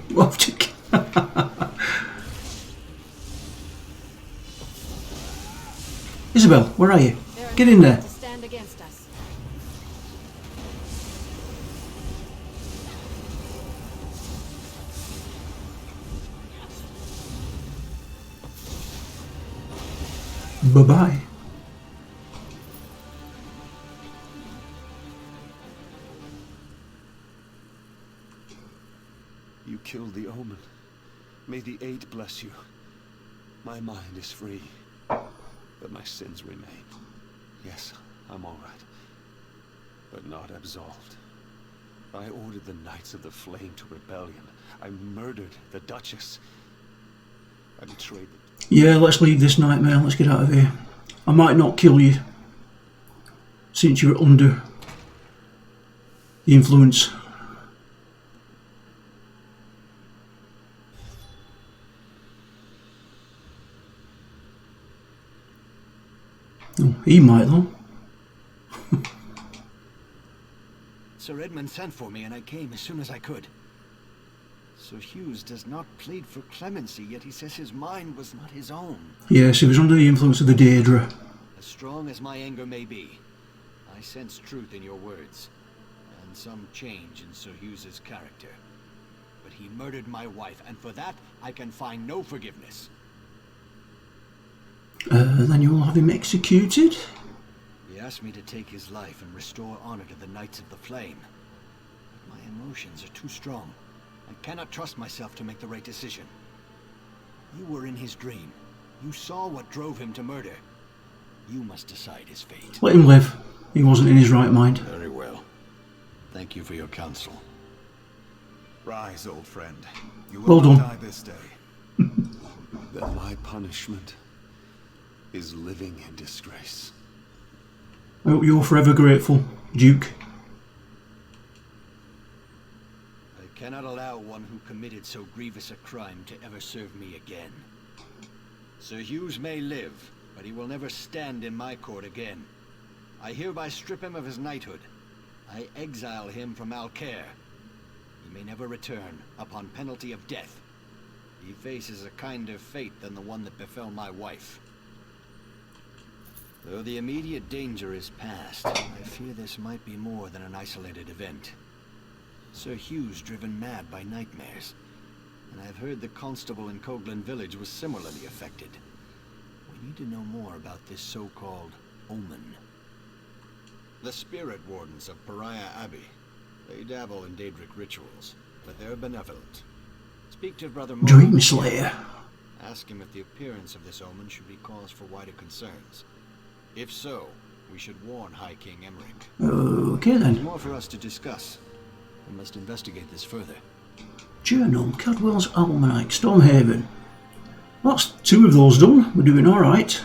Isabel, where are you? Get in there. To stand against us. Bye-bye. You killed the omen. May the Eight bless you. My mind is free, but my sins remain. Yes, I'm all right, but not absolved. I ordered the Knights of the Flame to rebellion. I murdered the Duchess. I betrayed the... Yeah, let's leave this nightmare. Let's get out of here. I might not kill you, since you're under the influence. Oh, he might though. Sir Edmund sent for me and I came as soon as I could. Sir Hughes does not plead for clemency, yet he says his mind was not his own. Yes, he was under the influence of the Daedra. As strong as my anger may be, I sense truth in your words, and some change in Sir Hughes's character. But he murdered my wife, and for that I can find no forgiveness. then you'll have him executed. He asked me to take his life and restore honor to the Knights of the Flame. But my emotions are too strong. I cannot trust myself to make the right decision. You were in his dream. You saw what drove him to murder. You must decide his fate. Let him live. He wasn't in his right mind. Very well. Thank you for your counsel. Rise, old friend. You Well will not done. die this day. Then my punishment is living in disgrace. I hope you're forever grateful, Duke. I cannot allow one who committed so grievous a crime to ever serve me again. Sir Hughes may live, but he will never stand in my court again. I hereby strip him of his knighthood. I exile him from Alcaire. He may never return, upon penalty of death. He faces a kinder fate than the one that befell my wife. Though the immediate danger is past, I fear this might be more than an isolated event. Sir Hugh's driven mad by nightmares, and I've heard the constable in Coghlan village was similarly affected. We need to know more about this so-called omen. The spirit wardens of Pariah Abbey. They dabble in Daedric rituals, but they're benevolent. Speak to Brother Dream Slayer. Ask him if the appearance of this omen should be cause for wider concerns. If so, we should warn High King Emmerich. Okay then. There's more for us to discuss. We must investigate this further. Journal, Cadwell's Almanac, Stormhaven. That's 2 of those done. We're doing alright.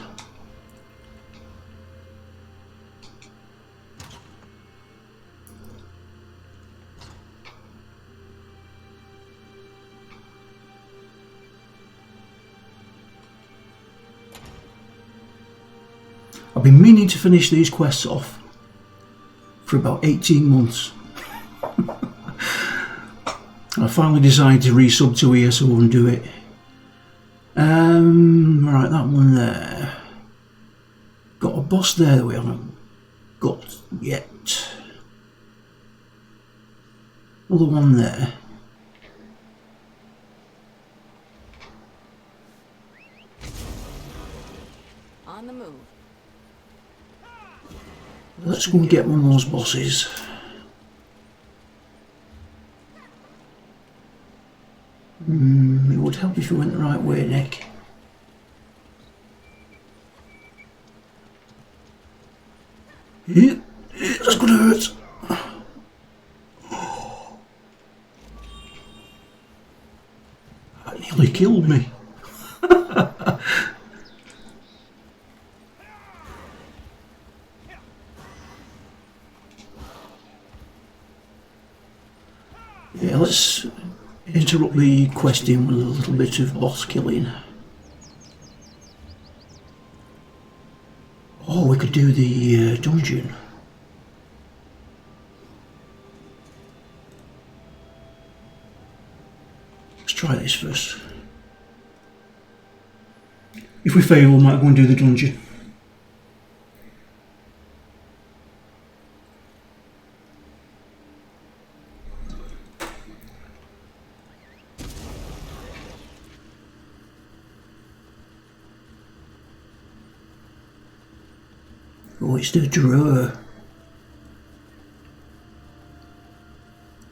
I've been meaning to finish these quests off for about 18 months. I finally decided to resub to E.S.O and do it. Right, that one there. Got a boss there that we haven't got yet. Another one there. On the move. Let's go and get one of those bosses. It would help if you went the right way, Nick. Yeah, that's gonna hurt. That nearly killed me. Yeah, let's interrupt the questing with a little bit of boss killing. Oh, we could do the dungeon. Let's try this first. If we fail, we might go and do the dungeon. Oh, it's the drawer.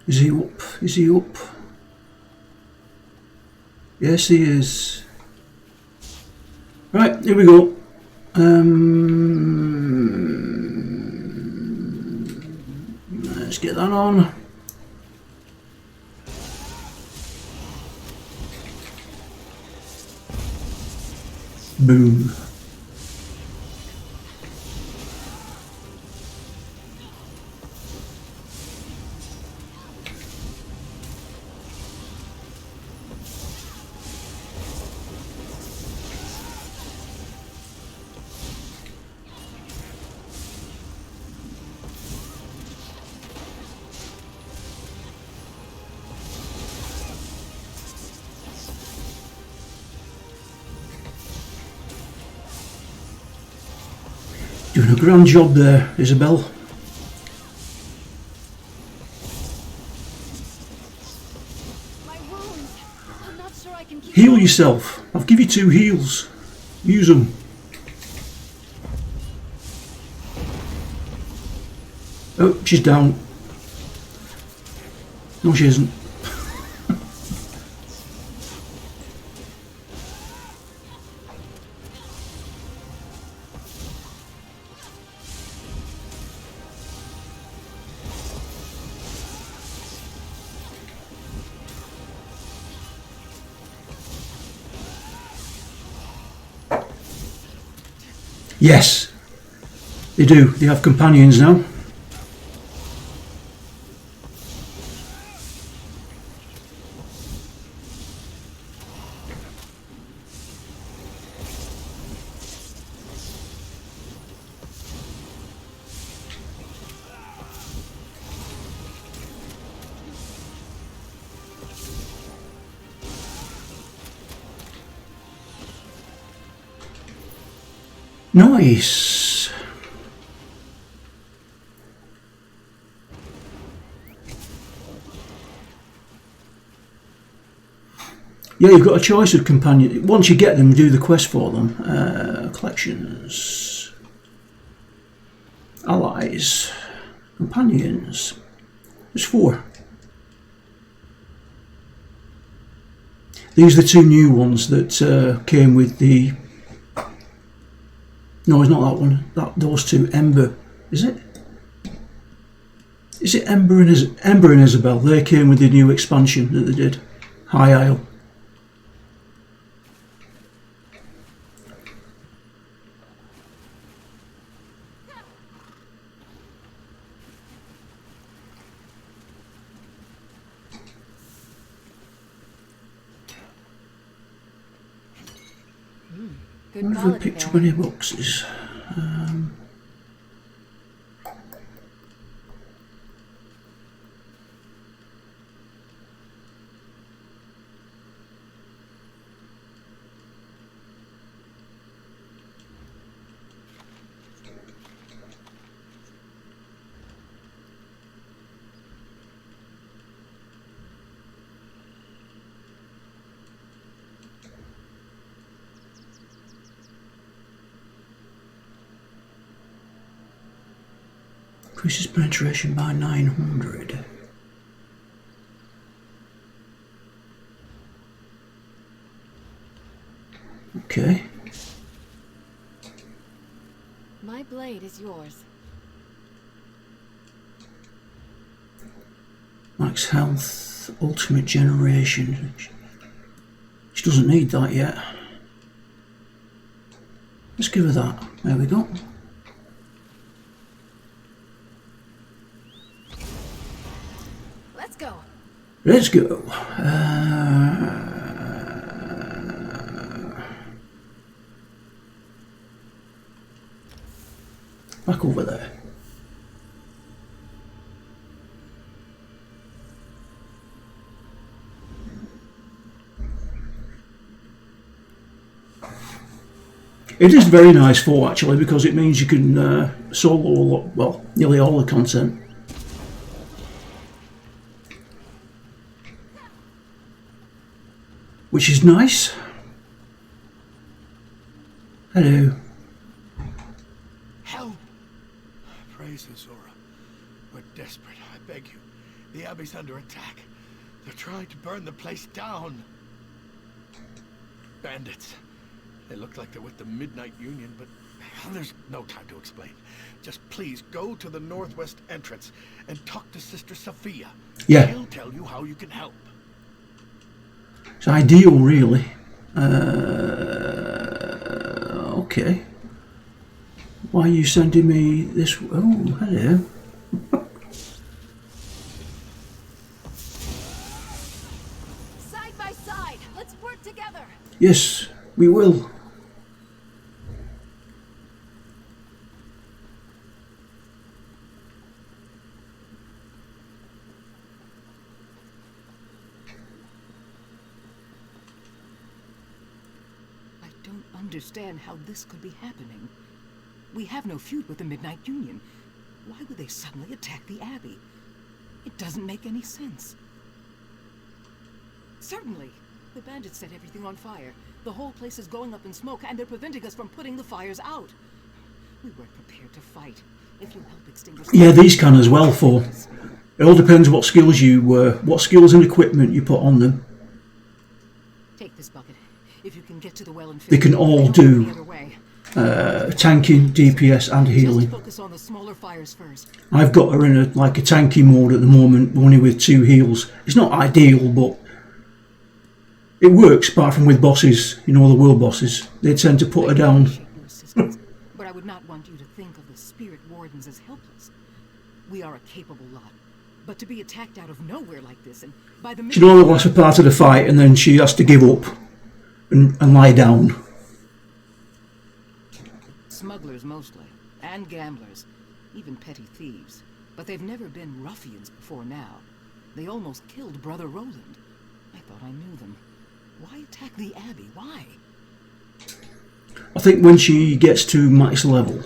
Is he up? Is he up? Yes, he is. Right, here we go. Let's get that on. Boom. Doing a grand job there, Isabel. My wounds. I'm not sure I can keep Heal yourself. I'll give you 2 heals. Use them. She's down. No, she isn't. Yes, they do. They have companions now. Nice. Yeah, you've got a choice of companion. Once you get them, do the quest for them. Collections. Allies. Companions. There's 4. These are the 2 new ones that came with the... No, it's not that one. Those 2. Ember. Is it? Is it Ember and Isabel? They came with the new expansion that they did. High Isle. I wonder if we picked up any boxes. Increases penetration by 900. Okay. My blade is yours. Max health, ultimate generation. She doesn't need that yet. Let's give her that. There we go. Let's go. Let's go. Back over there. It is very nice for actually because it means you can solo well nearly all the content. Which is nice. Hello. Help! Praise Azura. We're desperate, I beg you. The Abbey's under attack. They're trying to burn the place down. Bandits. They look like they're with the Midnight Union, but there's no time to explain. Just please go to the northwest entrance and talk to Sister Sophia. Yeah. She'll tell you how you can help. It's ideal, really. Okay. Why are you sending me this? Oh, hello. Side by side, let's work together. Yes, we will. Understand how this could be happening. We have no feud with the Midnight Union. Why would they suddenly attack the Abbey? It doesn't make any sense. Certainly. The bandits set everything on fire. The whole place is going up in smoke, and they're preventing us from putting the fires out. We weren't prepared to fight. If you help extinguish Yeah, these can as well. For it all depends what skills and equipment you put on them. Take this bucket. If you can get to the well and They can all do tanking, DPS, and healing. Focus on the smaller fires first. I've got her in a tanky mode at the moment, only with 2 heals. It's not ideal, but it works. Apart from with bosses, the world bosses, they tend to put her down. But I would not want you to think of the spirit wardens as helpless. We are a capable lot. But to be attacked out of nowhere like this, and by the She normally lasts for part of the fight, and then she has to give up and lie down. Smugglers mostly, and gamblers, even petty thieves. But they've never been ruffians before now. They almost killed Brother Roland. I thought I knew them. Why attack the Abbey? Why? I think when she gets to max level.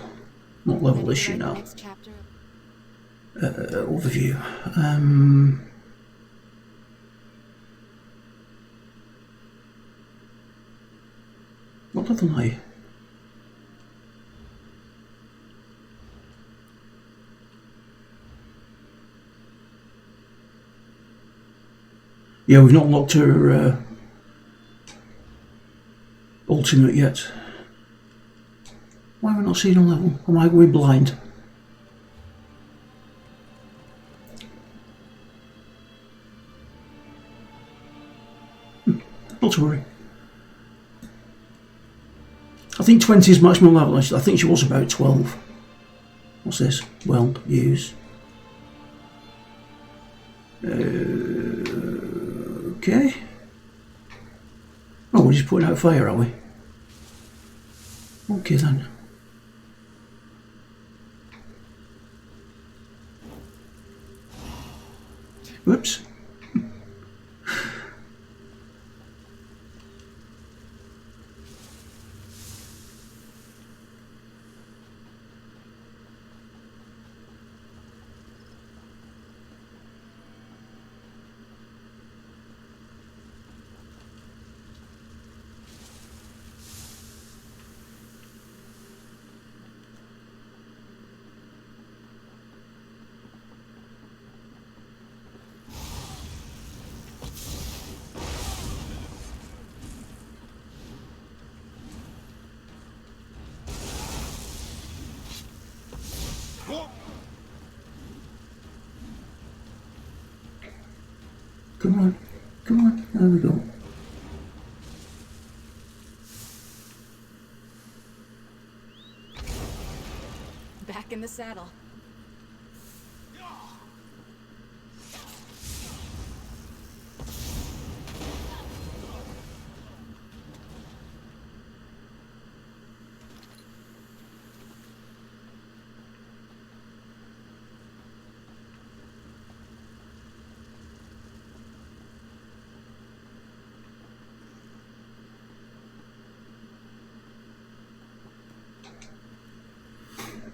What level is she now? Overview. What level am I? Yeah, we've not locked her ultimate yet. Why have I not seen a level? Am I going blind? Not to worry. I think 20 is maximum level. I think she was about 12. What's this? Well, use. Okay. Oh, we're just putting out fire, are we? Okay then. Whoops. Come on, come on, there we go. Back in the saddle.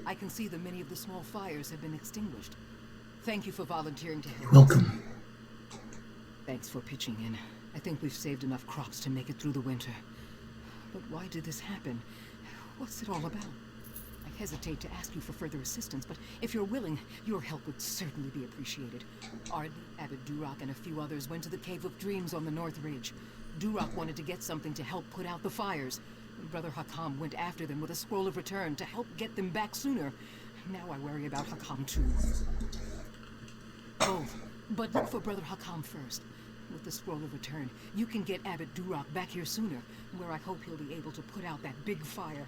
I can see that many of the small fires have been extinguished. Thank you for volunteering to help. Welcome. Thanks for pitching in. I think we've saved enough crops to make it through the winter. But why did this happen? What's it all about? I hesitate to ask you for further assistance, but if you're willing, your help would certainly be appreciated. Ardley, Abbot Durock, and a few others went to the Cave of Dreams on the North Ridge. Durock wanted to get something to help put out the fires. Brother Hakam went after them with a scroll of return to help get them back sooner. Now I worry about Hakam too. Both. But look for Brother Hakam first. With the scroll of return, you can get Abbot Durock back here sooner, where I hope he'll be able to put out that big fire.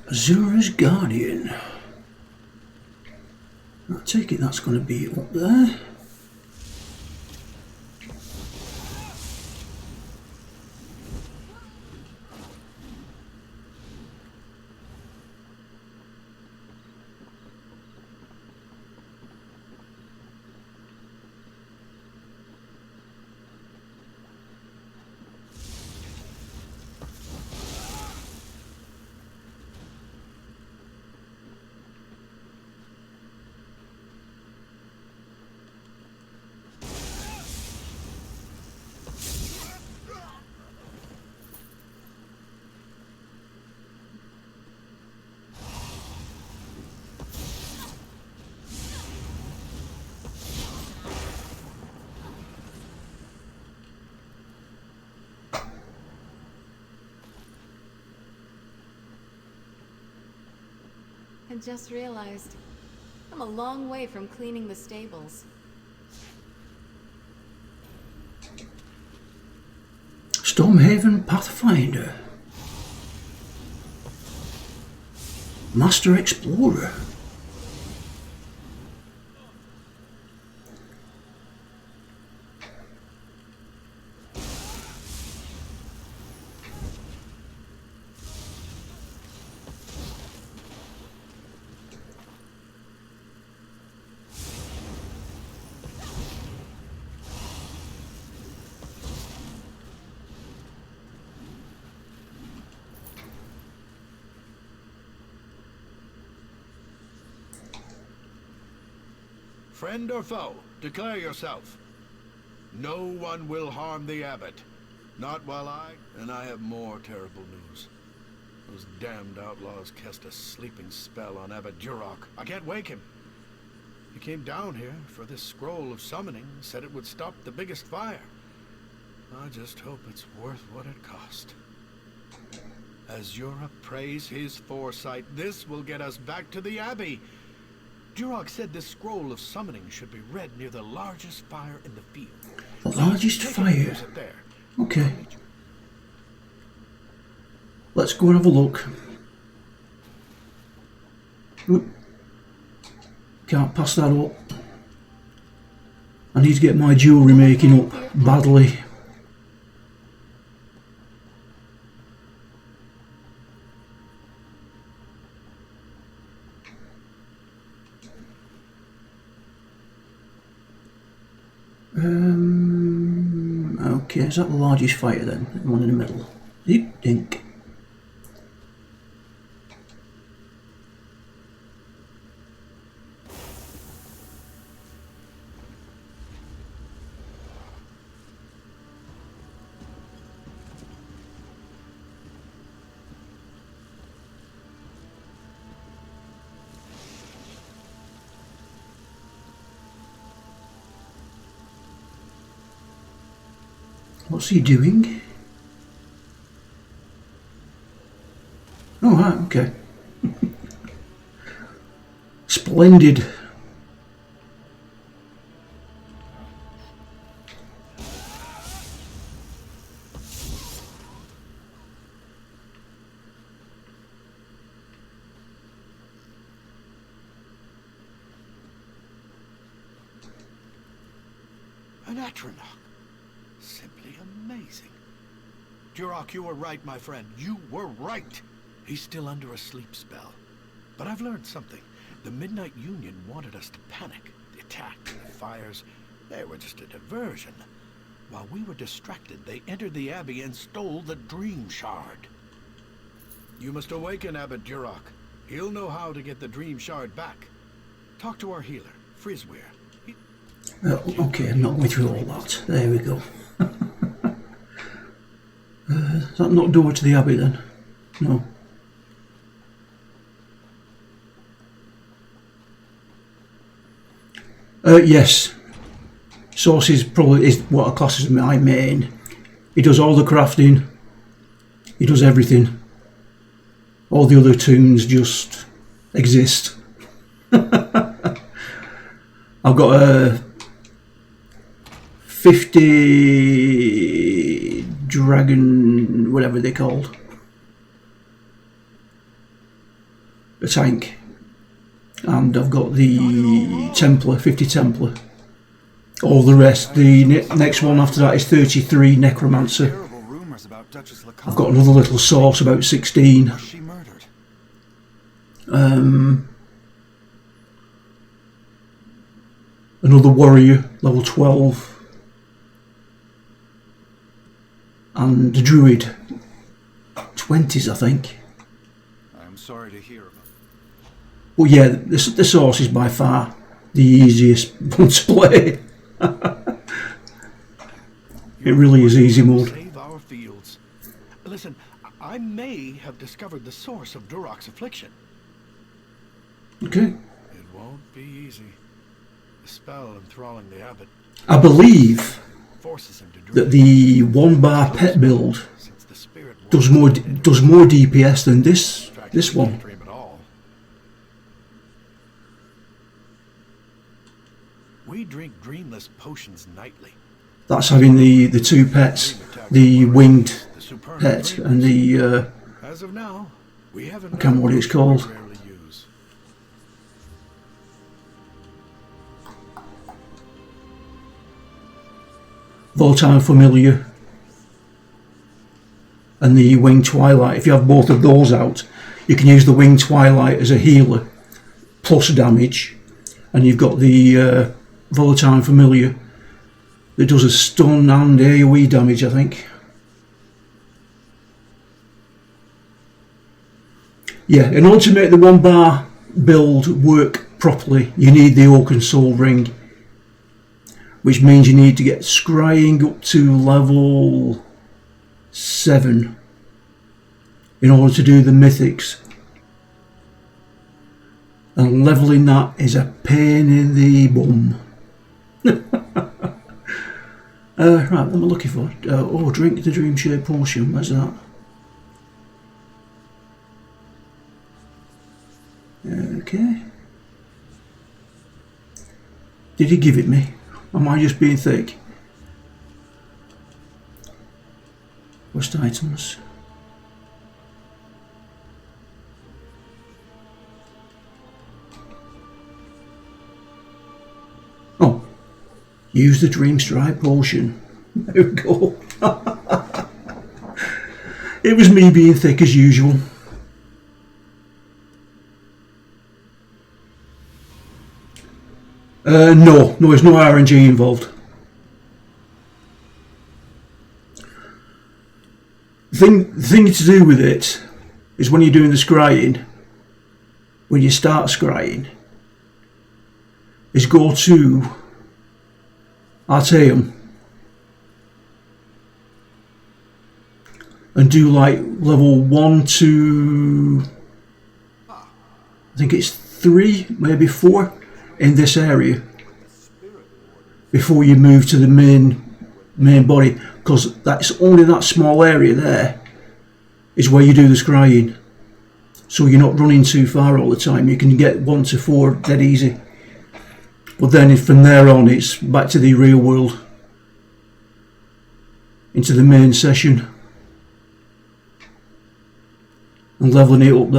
Azura's Guardian. I take it that's going to be up there. I just realized I'm a long way from cleaning the stables. Stormhaven Pathfinder. Master Explorer. Friend or foe, declare yourself. No one will harm the abbot. Not while and I have more terrible news. Those damned outlaws cast a sleeping spell on Abbot Duroc. I can't wake him. He came down here for this scroll of summoning, said it would stop the biggest fire. I just hope it's worth what it cost. As Europe praise his foresight, this will get us back to the Abbey. Duroc said this scroll of summoning should be read near the largest fire in the field. The largest fire? Okay. Let's go and have a look. Oop. Can't pass that up. I need to get my jewellery making up badly. Okay, is that the largest fire then? The one in the middle. Deep dink. What's he doing? Oh, right, okay. Splendid. An Atronach. Simply amazing. Duroc, you were right, my friend. You were right. He's still under a sleep spell. But I've learned something. The Midnight Union wanted us to panic. The attack, the fires, they were just a diversion. While we were distracted, they entered the Abbey and stole the Dream Shard. You must awaken Abbot Duroc. He'll know how to get the Dream Shard back. Talk to our healer, Frisweir. Okay, I'm not going through all that. There we go. Is that not door to the Abbey then? No. Yes. Source probably is what I class as my main. He does all the crafting. He does everything. All the other tombs just exist. I've got a 50 dragon, whatever they're called, a tank, and I've got the Templar, 50 Templar. All the rest, the next one after that is 33 Necromancer. I've got another little source, about 16. Another warrior, level 12. And a druid, 20s I think. I'm sorry to hear about. Well, yeah, the source is by far the easiest one to play. It really is easy mode. Save our fields. Listen, I may have discovered the source of Duroc's affliction. Okay. It won't be easy. The spell enthralling the abbot I believe forces him to that the 1-bar pet build does more DPS than this one. We drink greenless potions nightly. That's having the two pets, the winged pet and the As of now, we haven't. I can't remember what it's called. Volatile Familiar and the Winged Twilight. If you have both of those out, you can use the Winged Twilight as a healer plus damage, and you've got the Volatile Familiar that does a stun and AoE damage, I think. Yeah, in order to make the 1 bar build work properly, you need the Oaken Soul Ring, which means you need to get scrying up to level 7 in order to do the mythics. And leveling that is a pain in the bum. Right, what am I looking for? Oh, drink the Dream Share Potion. Where's that? Okay. Did he give it me? Am I just being thick? Worst items. Oh. Use the Dream Strike Potion. There we go. It was me being thick as usual. No, there's no RNG involved. The thing to do with it is when you're doing the scrying, when you start scrying, is go to Artaeum and do like level 1 to, I think it's 3, maybe 4 in this area before you move to the main body, because that's only that small area there is where you do the scrying, so you're not running too far all the time. You can get 1 to 4 dead easy, but then from there on it's back to the real world, into the main session and leveling it up.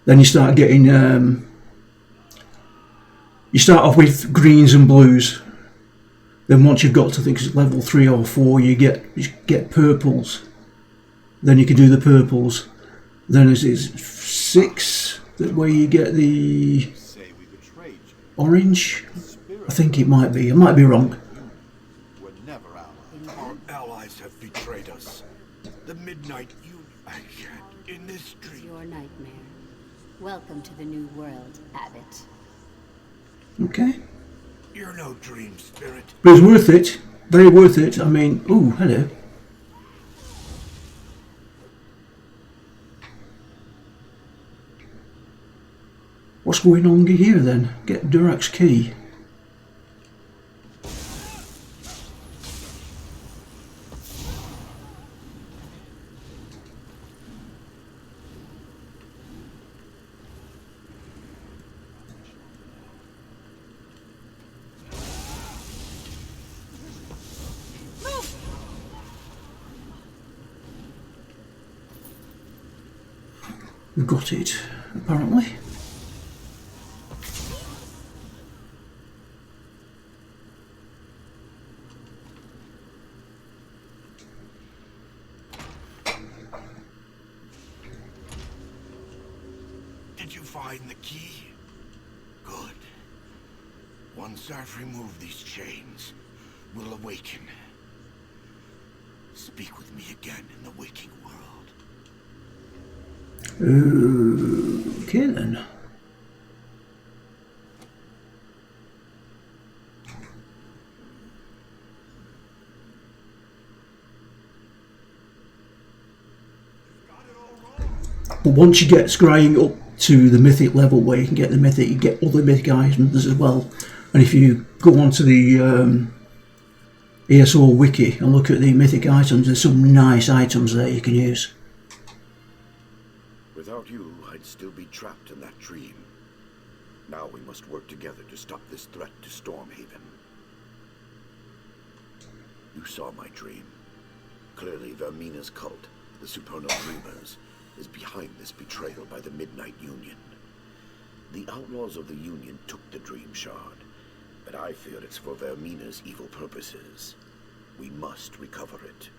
Then you start getting you start off with greens and blues. Then once you've got to, I think it's level 3 or 4, you get purples. Then you can do the purples. Then it's 6 where you get the orange. I think it might be. I might be wrong. Our allies have betrayed us. The Midnight Union. I can't in this dream. Your nightmare. Welcome to the new world, Abbott. Okay. You're no dream spirit. But it's worth it. Very worth it. I mean, ooh, hello. What's going on here then? Get Durak's key. We've got it, apparently. Did you find the key? Good. Once I've removed these chains, we'll awaken. Speak with me again in the waking world. Okay then. But once you get scrying up to the mythic level where you can get the mythic, you get other mythic items as well. And if you go onto the E.S.O wiki and look at the mythic items, there's some nice items there you can use. Without you, I'd still be trapped in that dream. Now we must work together to stop this threat to Stormhaven. You saw my dream. Clearly, Vermina's cult, the Supernal Dreamers, is behind this betrayal by the Midnight Union. The outlaws of the Union took the Dream Shard, but I fear it's for Vermina's evil purposes. We must recover it.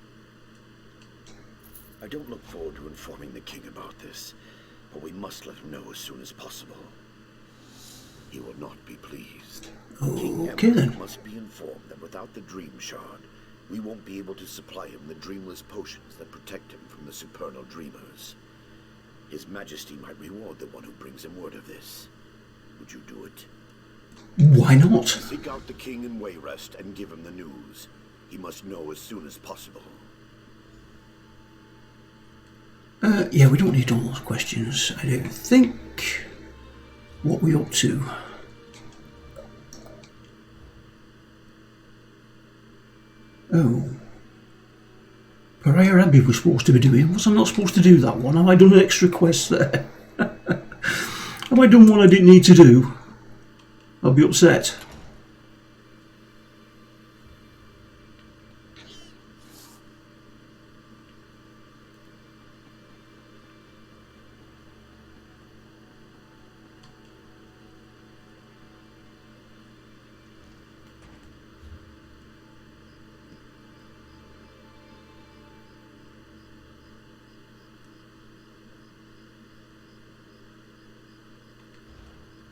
I don't look forward to informing the king about this, but we must let him know as soon as possible. He will not be pleased. King Emperor must be informed that without the Dream Shard, we won't be able to supply him the dreamless potions that protect him from the Supernal Dreamers. His Majesty might reward the one who brings him word of this. Would you do it? Why not? Seek out the king in Wayrest and give him the news. He must know as soon as possible. Yeah, we don't need all those questions. I don't think. What we up to? Oh. Pariah Abbey was supposed to be doing. Was I not supposed to do that one? Have I done an extra quest there? Have I done one I didn't need to do? I'll be upset.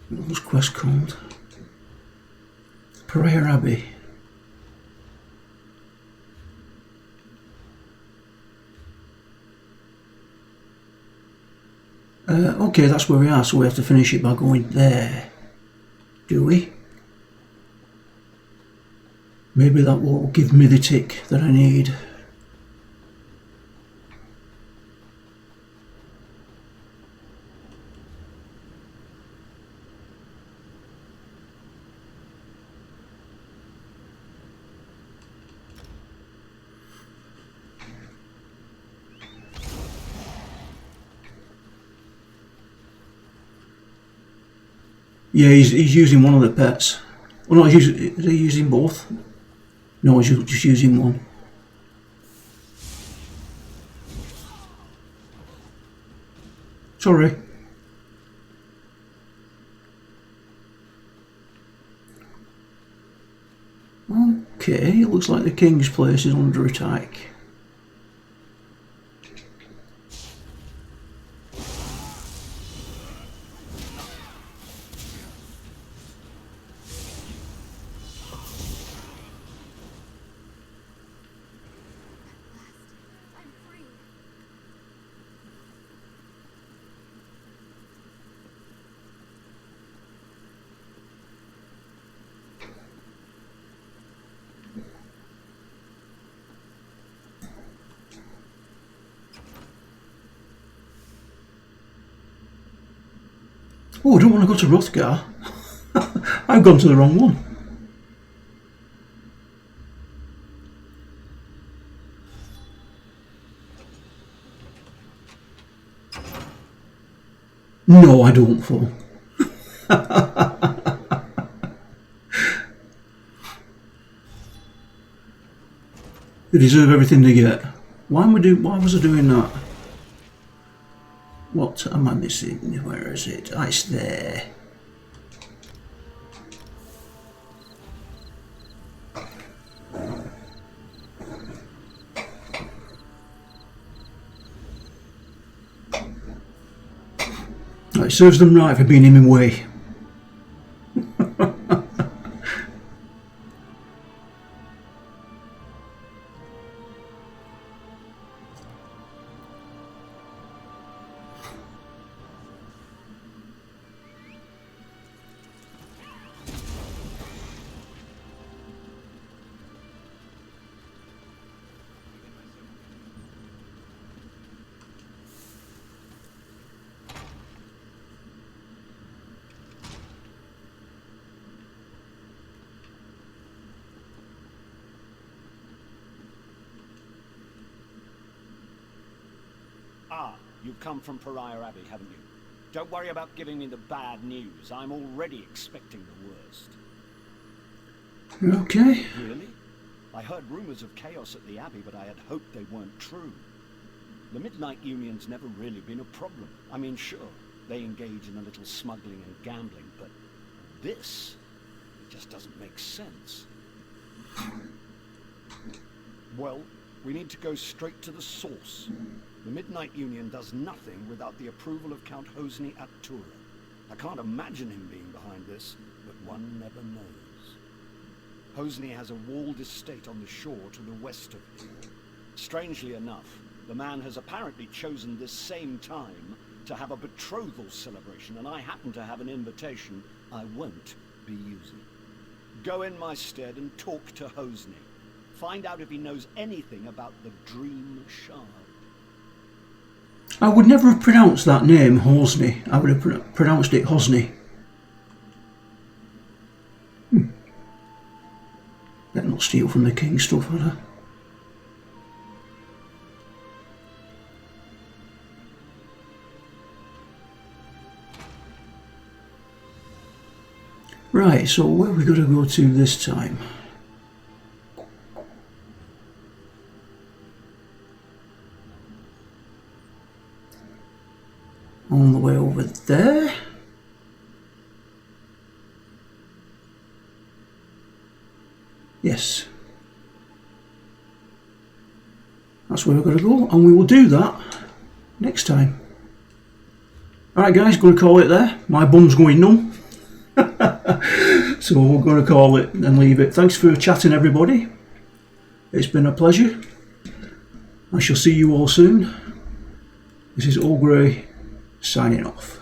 What was quest called? Pariah Abbey. Okay, that's where we are, so we have to finish it by going there. Do we? Maybe that will give me the tick that I need. Yeah, he's using one of the pets. Oh no, is he using both? No, he's just using one. Sorry. Okay, it looks like the king's place is under attack. Oh, I don't want to go to Hrothgar. I've gone to the wrong one. No, I don't fall. They deserve everything they get. Why was I doing that? What am I missing? Where is it? Ah, it's there. It serves them right for being in my way. Ah, you've come from Pariah Abbey, haven't you? Don't worry about giving me the bad news. I'm already expecting the worst. Okay. Really? I heard rumors of chaos at the Abbey, but I had hoped they weren't true. The Midnight Union's never really been a problem. I mean, sure, they engage in a little smuggling and gambling, but this just doesn't make sense. Well, we need to go straight to the source. The Midnight Union does nothing without the approval of Count Hosni at Tura. I can't imagine him being behind this, but one never knows. Hosni has a walled estate on the shore to the west of here. Strangely enough, the man has apparently chosen this same time to have a betrothal celebration, and I happen to have an invitation I won't be using. Go in my stead and talk to Hosni. Find out if he knows anything about the Dream Shard. I would never have pronounced that name, Hosni. I would have pronounced it Hosni. Better not steal from the king's stuff, had I? Right, so where are we going to go to this time? On the way over there. Yes. That's where we're going to go, and we will do that next time. Alright guys, going to call it there. My bum's going numb. So we're going to call it and leave it. Thanks for chatting, everybody. It's been a pleasure. I shall see you all soon. This is Olgrey signing off.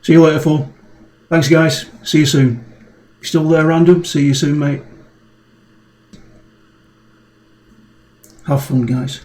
See you later, Phil. Thanks, guys. See you soon. You still there, Random? See you soon, mate. Have fun, guys.